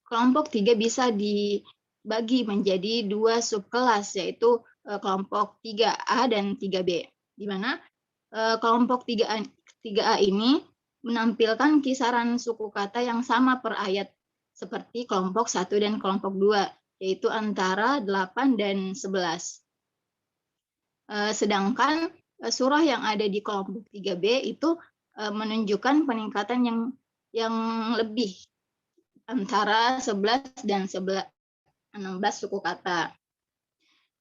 kelompok 3 bisa dibagi menjadi 2 subkelas, yaitu kelompok 3A dan 3B, di mana kelompok 3A ini menampilkan kisaran suku kata yang sama per ayat seperti kelompok 1 dan kelompok 2, yaitu antara 8 dan 11. Sedangkan surah yang ada di kelompok 3B itu menunjukkan peningkatan yang lebih antara 11 dan 16 suku kata.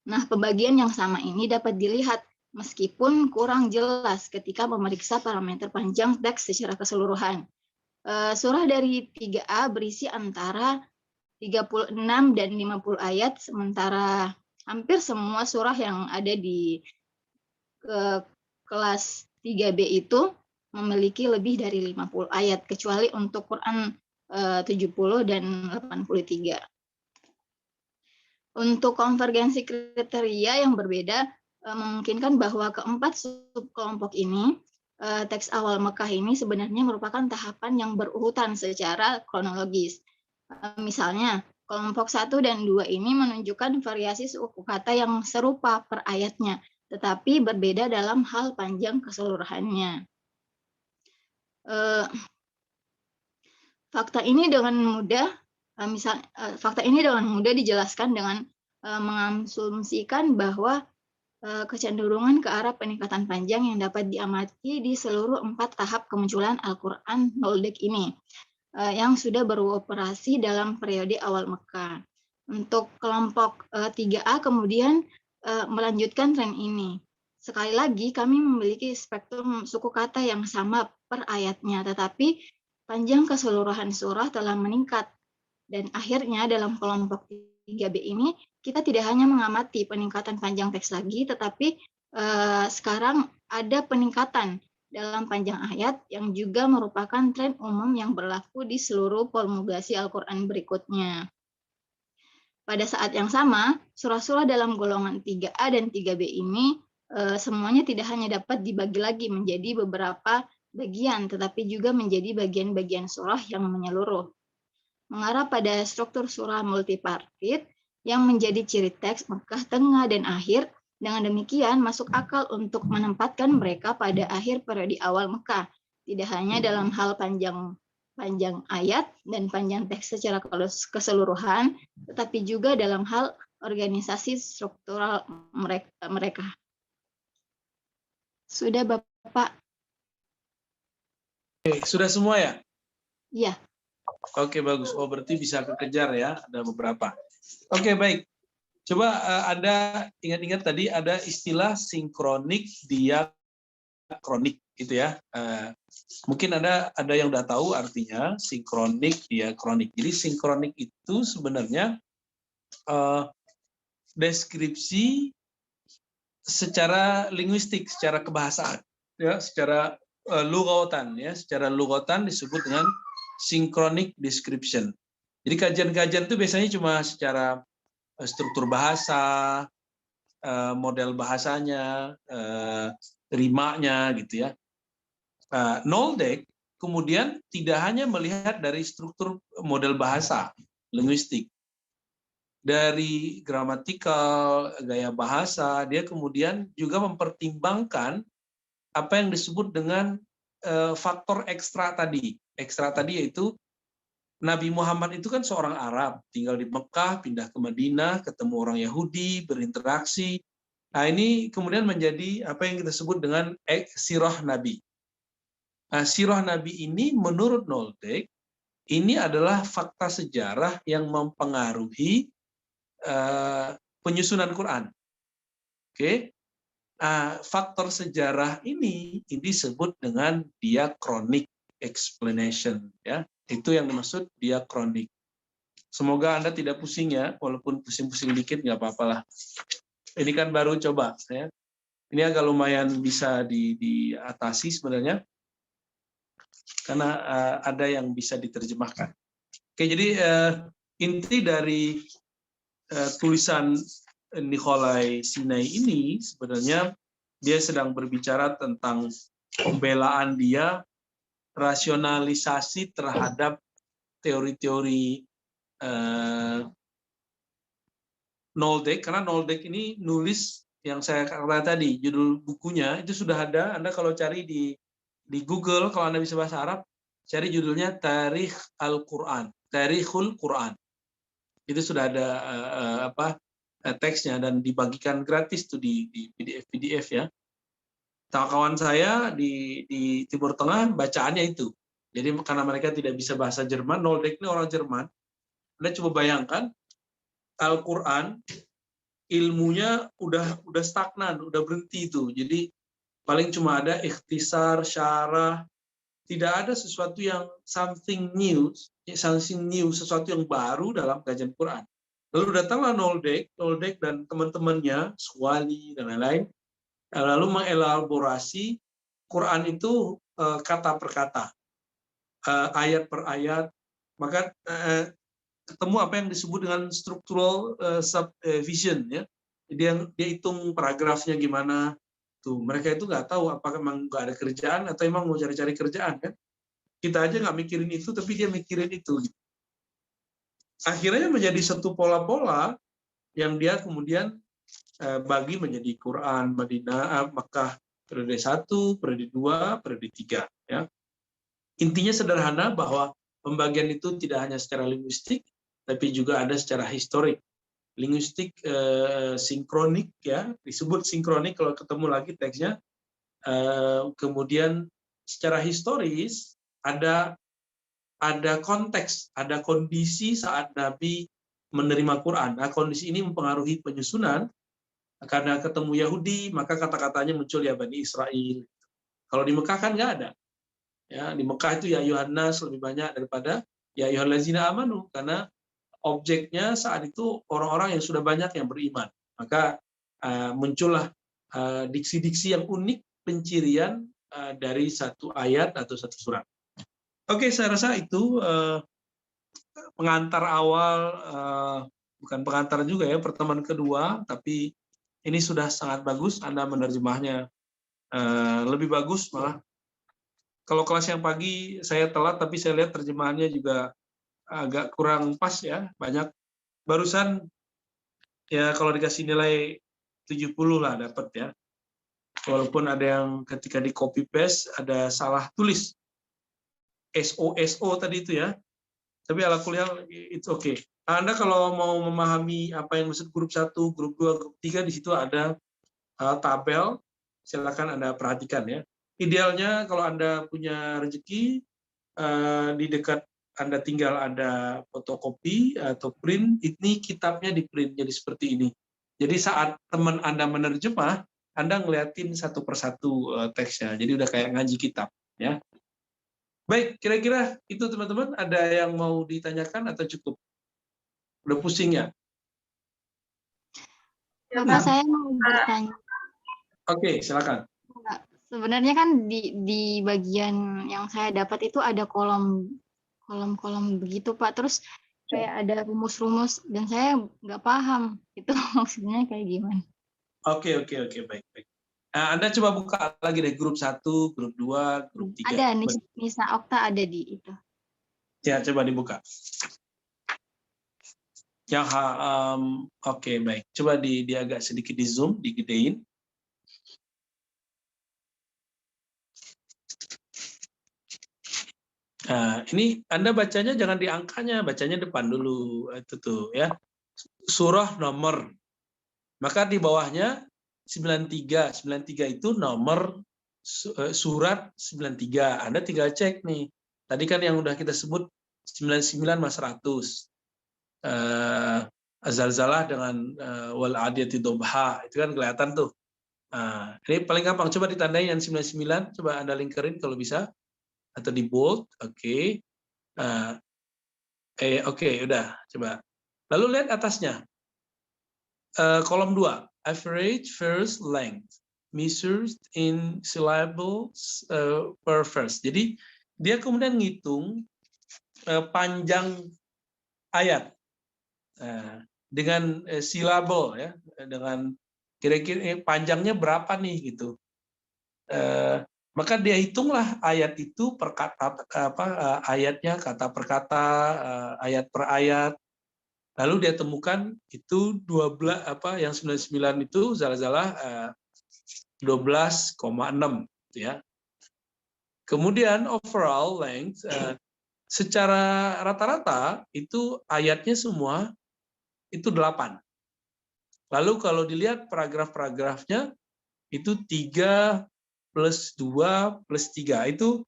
Nah, pembagian yang sama ini dapat dilihat meskipun kurang jelas ketika memeriksa parameter panjang teks secara keseluruhan. Surah dari 3A berisi antara 36 dan 50 ayat, sementara hampir semua surah yang ada di kelas 3B itu memiliki lebih dari 50 ayat, kecuali untuk Quran 70 dan 83. Untuk konvergensi kriteria yang berbeda, memungkinkan bahwa keempat subkelompok ini, teks awal Mekah ini sebenarnya merupakan tahapan yang berurutan secara kronologis. Misalnya, kelompok 1 dan 2 ini menunjukkan variasi suku kata yang serupa per ayatnya, tetapi berbeda dalam hal panjang keseluruhannya. Fakta ini dengan mudah dijelaskan dengan mengasumsikan bahwa kecenderungan ke arah peningkatan panjang yang dapat diamati di seluruh 4 tahap kemunculan Al-Quran Noldek ini yang sudah beroperasi dalam periode awal Mekah. Untuk kelompok 3A kemudian melanjutkan tren ini. Sekali lagi kami memiliki spektrum suku kata yang sama per ayatnya, tetapi panjang keseluruhan surah telah meningkat. Dan akhirnya dalam kelompok 3B ini kita tidak hanya mengamati peningkatan panjang teks lagi, tetapi sekarang ada peningkatan dalam panjang ayat yang juga merupakan tren umum yang berlaku di seluruh promulgasi Al-Quran berikutnya. Pada saat yang sama, surah-surah dalam golongan 3A dan 3B ini semuanya tidak hanya dapat dibagi lagi menjadi beberapa bagian, tetapi juga menjadi bagian-bagian surah yang menyeluruh. Mengarah pada struktur surah multipartit yang menjadi ciri teks Mekah, tengah, dan akhir, dengan demikian masuk akal untuk menempatkan mereka pada akhir periode awal Mekah, tidak hanya dalam hal panjang ayat dan panjang teks secara keseluruhan, tetapi juga dalam hal organisasi struktural mereka. Sudah, Bapak? Oke, sudah semua ya? Iya. Oke, bagus. Oh, berarti bisa kekejar ya, ada beberapa. Oke, baik. Coba Anda ingat-ingat tadi ada istilah sinkronik, diakronik, gitu ya. Mungkin ada yang udah tahu artinya sinkronik, diakronik. Jadi sinkronik itu sebenarnya deskripsi secara linguistik, secara kebahasaan, ya, secara lugatan, ya, secara lugatan disebut dengan synchronic description. Jadi kajian-kajian itu biasanya cuma secara struktur bahasa, model bahasanya, rimanya, gitu ya. Noldek kemudian tidak hanya melihat dari struktur model bahasa, linguistik, dari gramatikal, gaya bahasa, dia kemudian juga mempertimbangkan apa yang disebut dengan faktor ekstra tadi. Ekstra tadi yaitu Nabi Muhammad itu kan seorang Arab, tinggal di Mekah, pindah ke Madinah, ketemu orang Yahudi, berinteraksi. Nah, ini kemudian menjadi apa yang kita sebut dengan sirah Nabi. Nah, sirah Nabi ini menurut Noldek, ini adalah fakta sejarah yang mempengaruhi penyusunan Quran. Oke. Faktor sejarah ini disebut dengan diachronic explanation, ya. Itu yang dimaksud diachronic. Semoga Anda tidak pusing ya, walaupun pusing-pusing dikit nggak apa-apalah. Ini kan baru coba, ya. Ini agak lumayan bisa diatasi sebenarnya, karena ada yang bisa diterjemahkan. Oke, jadi inti dari tulisan Nicolae Sinai ini sebenarnya dia sedang berbicara tentang pembelaan dia, rasionalisasi terhadap teori-teori Noldek, karena Noldek ini nulis yang saya katakan tadi, judul bukunya itu sudah ada. Anda kalau cari di Google, kalau Anda bisa bahasa Arab, cari judulnya Tarikh Al-Quran, Tarikhul Quran. Itu sudah ada teksnya dan dibagikan gratis tuh di PDF ya. Kawan saya di Timur Tengah bacaannya itu. Jadi karena mereka tidak bisa bahasa Jerman, Noldeck ini orang Jerman. Anda coba bayangkan Al-Quran ilmunya udah stagnan, udah berhenti itu. Jadi paling cuma ada ikhtisar, syarah, tidak ada sesuatu yang something new, sesuatu yang baru dalam kajian Quran. Lalu datanglah Noldeck dan teman-temannya, Swali dan lain-lain, lalu mengelaborasi Quran itu kata per kata, ayat per ayat, maka ketemu apa yang disebut dengan structural subvision, ya. Dia hitung paragrafnya gimana. Tuh, mereka itu nggak tahu apakah emang nggak ada kerjaan atau emang mau cari-cari kerjaan, kan? Kita aja nggak mikirin itu, tapi dia mikirin itu. Akhirnya menjadi satu pola-pola yang dia kemudian bagi menjadi Quran Madinah, Makkah periode 1, periode 2, periode 3. Ya. Intinya sederhana bahwa pembagian itu tidak hanya secara linguistik, tapi juga ada secara historik. Linguistik sinkronik, ya, disebut sinkronik kalau ketemu lagi teksnya. Kemudian secara historis ada konteks, ada kondisi saat Nabi menerima Quran. Nah, kondisi ini mempengaruhi penyusunan. Karena ketemu Yahudi, maka kata-katanya muncul ya Bani Israel. Kalau di Mekah kan nggak ada. Ya, di Mekah itu ya Yohanes lebih banyak daripada ya Yohanlazina amanu, karena objeknya saat itu orang-orang yang sudah banyak yang beriman. Maka muncullah diksi-diksi yang unik, pencirian dari satu ayat atau satu surat. Oke, saya rasa itu pengantar awal, bukan pengantar juga ya, pertemuan kedua, tapi ini sudah sangat bagus. Anda menerjemahnya lebih bagus malah. Kalau kelas yang pagi saya telat, tapi saya lihat terjemahannya juga agak kurang pas ya, banyak. Barusan ya kalau dikasih nilai 70 lah dapat ya. Walaupun ada yang ketika di copy paste ada salah tulis. SO tadi itu ya. Tapi ala kuliah it's okay. Anda kalau mau memahami apa yang maksud grup 1, grup 2, grup 3, di situ ada tabel. Silakan Anda perhatikan ya. Idealnya kalau Anda punya rezeki, di dekat Anda tinggal ada fotokopi atau print, ini kitabnya di print jadi seperti ini. Jadi saat teman Anda menerjemah, Anda ngeliatin satu persatu teksnya. Jadi udah kayak ngaji kitab ya. Baik, kira-kira itu teman-teman, ada yang mau ditanyakan atau cukup? Udah pusing ya? Bapak, saya mau bertanya. Oke, silakan. Sebenarnya kan di bagian yang saya dapat itu ada kolom begitu Pak. Terus kayak ada rumus-rumus dan saya nggak paham itu maksudnya kayak gimana. Oke, baik. Anda coba buka lagi deh grup 1, grup 2, grup 3. Ada, Nisa Okta ada di itu. Ya, coba dibuka. Yang oke, baik. Coba di agak sedikit di zoom, digedein. Nah, ini Anda bacanya jangan di angkanya, bacanya depan dulu. Itu tuh ya. Surah nomor. Maka di bawahnya 93 itu nomor surat 93. Anda tinggal cek nih. Tadi kan yang udah kita sebut 99 mas 100. Azalzalah dengan wal adiyati dobha. Itu kan kelihatan tuh. Ini paling gampang. Coba ditandai yang 99. Coba Anda lingkarin kalau bisa. Atau di bold. Oke. Oke, udah. Coba. Lalu lihat atasnya. Kolom 2. Average verse length measured in syllables per verse. Jadi dia kemudian ngitung panjang ayat dengan silabel ya, dengan kira-kira panjangnya berapa nih gitu. Maka dia hitunglah ayat itu per kata ayatnya kata per kata, ayat per ayat. Lalu dia temukan itu 12 yang 99 itu Zalzalah 12,6 ya. Kemudian overall length secara rata-rata itu ayatnya semua itu 8. Lalu kalau dilihat paragraf-paragrafnya itu 3 plus 2 plus 3 itu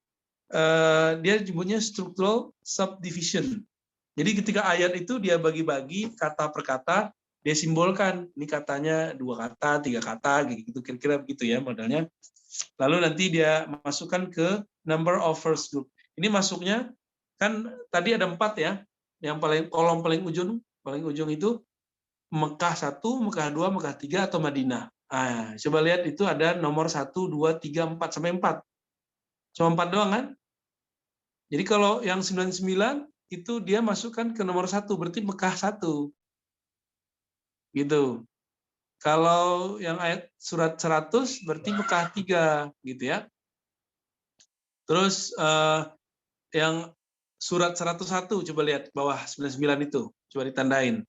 dia sebutnya structural subdivision. Jadi ketika ayat itu dia bagi-bagi kata per kata, dia simbolkan ini katanya 2 kata, 3 kata, gitu kira-kira begitu ya modelnya. Lalu nanti dia masukkan ke number of first group. Ini masuknya kan tadi ada 4 ya. Yang kolom paling ujung itu Mekah 1, Mekah 2, Mekah 3 atau Madinah. Nah, coba lihat itu ada nomor 1, 2, 3, 4 sampai 4. Cuma 4 doang kan? Jadi kalau yang 99 itu dia masukkan ke nomor 1, berarti Mekah 1. Gitu. Kalau yang ayat surat 100 berarti Mekah 3 gitu ya. Terus yang surat 101 coba lihat bawah 99 itu, coba ditandain.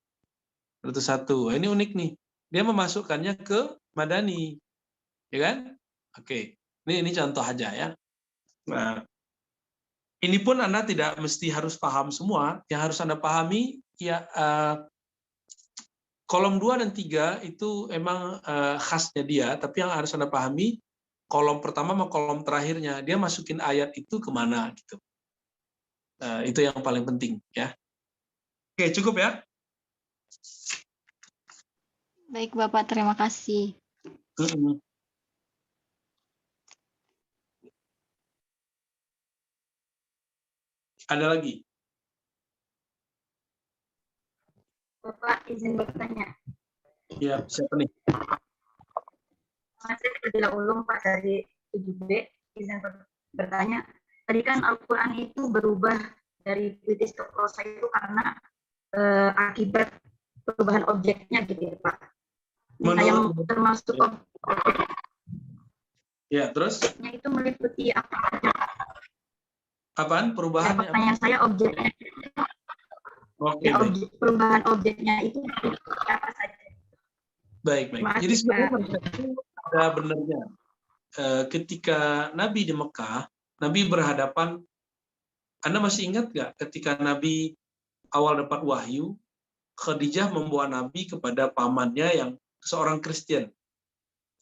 101. Ini unik nih. Dia memasukkannya ke Madani. Ya kan? Oke. Ini contoh aja ya. Nah, ini pun Anda tidak mesti harus paham semua. Yang harus Anda pahami ya kolom 2 dan 3 itu emang khasnya dia, tapi yang harus Anda pahami kolom pertama sama kolom terakhirnya, dia masukin ayat itu kemana gitu. Itu yang paling penting ya. Oke, cukup ya. Baik Bapak, terima kasih. Ada lagi? Bapak izin bertanya. Iya, siapa nih? Saya Fadila Ulum Pak dari 7B, izin bertanya. Tadi kan Al-Quran itu berubah dari puitis ke prosa itu karena akibat perubahan objeknya gitu ya Pak. Nah, yang termasuk objek. Ya, terus? Itu meliputi apa saja? Apaan perubahannya? Pertanyaan saya objeknya. Oke, ya, perubahan objeknya itu apa saja? Baik. Jadi sebenarnya ada benarnya. Ketika Nabi di Mekah, Nabi berhadapan, Anda masih ingat nggak ketika Nabi awal dapat wahyu, Khadijah membawa Nabi kepada pamannya yang seorang Kristen.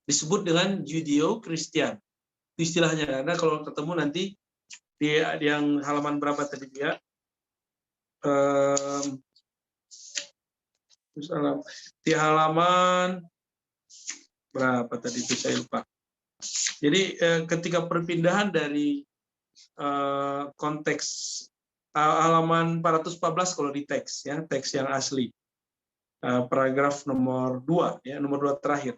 Disebut dengan Judeo-Kristian. Istilahnya, karena kalau ketemu nanti di yang halaman berapa tadi dia? Di halaman berapa tadi itu saya lupa. Jadi ketika perpindahan dari konteks halaman 414 kalau di teks ya, teks yang asli. Paragraf nomor 2 ya, nomor 2 terakhir.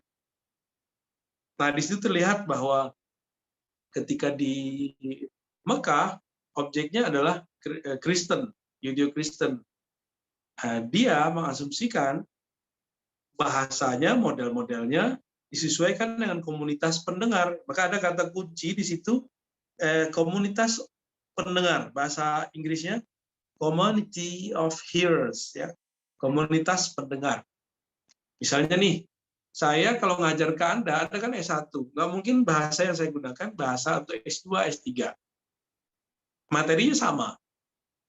Nah, di situ terlihat bahwa ketika di Mekah objeknya adalah Kristen, Yudeo-Kristen. Dia mengasumsikan bahasanya, model-modelnya disesuaikan dengan komunitas pendengar. Maka ada kata kunci di situ, komunitas pendengar. Bahasa Inggrisnya community of hearers, ya, komunitas pendengar. Misalnya nih, saya kalau ngajar ke Anda kan S1, nggak mungkin bahasa yang saya gunakan bahasa atau S2, S3. Materinya sama,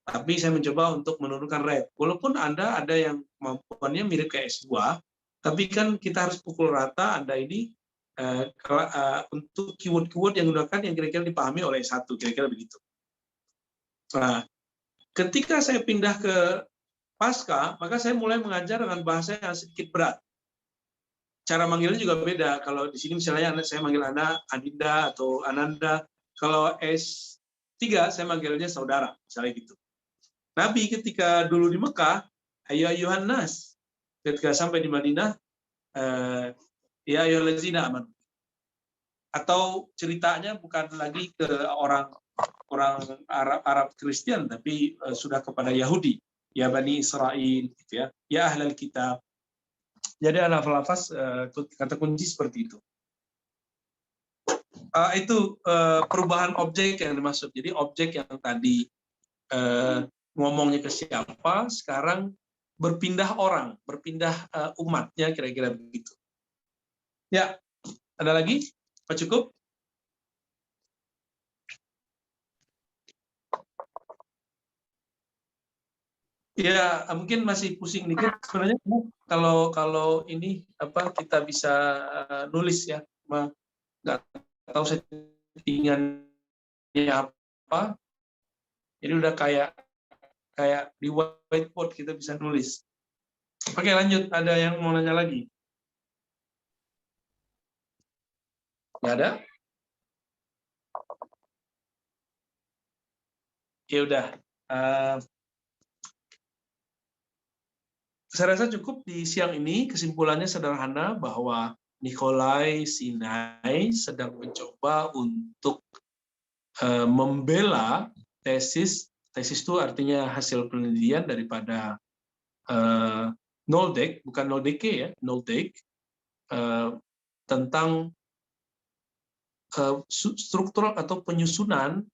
tapi saya mencoba untuk menurunkan rate. Walaupun Anda ada yang kemampuannya mirip kayak S2, tapi kan kita harus pukul rata Anda ini untuk keyword-keyword yang digunakan yang kira-kira dipahami oleh S1, kira-kira begitu. Nah, ketika saya pindah ke Pasca, maka saya mulai mengajar dengan bahasa yang sedikit berat. Cara manggilnya juga beda. Kalau di sini misalnya saya manggil Anda Adinda atau Ananda. Kalau S3 saya manggilnya saudara, misalnya gitu. Nabi ketika dulu di Mekah, ayyuhan nas. Ketika sampai di Madinah, ya ayyuhallazina amanu. Atau ceritanya bukan lagi ke orang Arab Kristen, tapi sudah kepada Yahudi. Ya Bani Israel, gitu ya. Ya ahlal kitab. Jadi ada lafaz kata kunci seperti itu. Itu perubahan objek yang dimaksud. Jadi objek yang tadi ngomongnya ke siapa, sekarang berpindah orang, berpindah umatnya, kira-kira begitu. Ya, ada lagi? Pak cukup? Ya, mungkin masih pusing dikit. Sebenarnya kalau ini apa kita bisa nulis ya, nggak tahu settingannya apa. apa. Jadi udah kayak di whiteboard kita bisa nulis. Oke, lanjut. Ada yang mau nanya lagi? Nggak ada? Ya udah. Saya rasa cukup di siang ini. Kesimpulannya sederhana bahwa Nikolai Sinai sedang mencoba untuk membela tesis itu artinya hasil penelitian daripada Noldek, bukan Noldeke ya, Noldek, tentang struktur atau penyusunan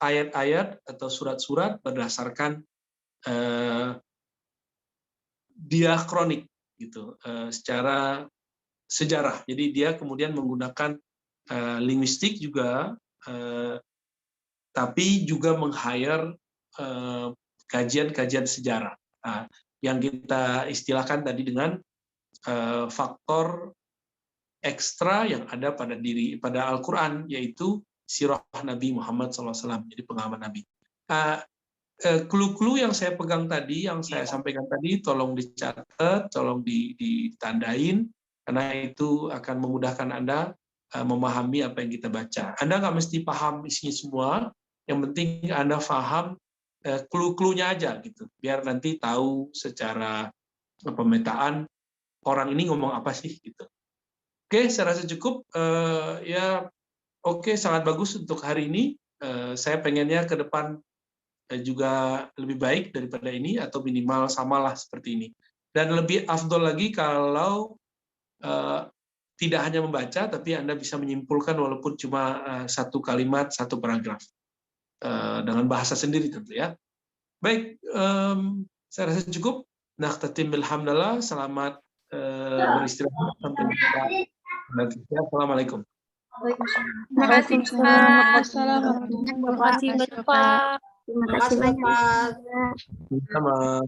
ayat-ayat atau surat-surat berdasarkan diakronik gitu, secara sejarah. Jadi dia kemudian menggunakan linguistik juga, tapi juga meng-hire kajian-kajian sejarah. Nah, yang kita istilahkan tadi dengan faktor ekstra yang ada pada Al-Quran, yaitu sirah Nabi Muhammad SAW, jadi pengalaman Nabi. Clue-clue yang saya pegang tadi, yang saya sampaikan tadi, tolong dicatat, tolong ditandain, karena itu akan memudahkan Anda memahami apa yang kita baca. Anda nggak mesti paham isinya semua, yang penting Anda paham clue-clue-nya aja, gitu, biar nanti tahu secara pemetaan orang ini ngomong apa sih, gitu. Oke, saya rasa cukup. Ya, oke, sangat bagus untuk hari ini. Saya pengennya ke depan juga lebih baik daripada ini, atau minimal samalah seperti ini. Dan lebih afdol lagi kalau tidak hanya membaca, tapi Anda bisa menyimpulkan walaupun cuma satu kalimat, satu paragraf. Dengan bahasa sendiri tentu ya. Baik, saya rasa cukup. Nakhtatim bilhamdalillah. Selamat beristirahat. Sampai jumpa. Assalamualaikum. Terima kasih, Pak. Terima kasih banyak, Pak. Terima kasih banyak. Sama.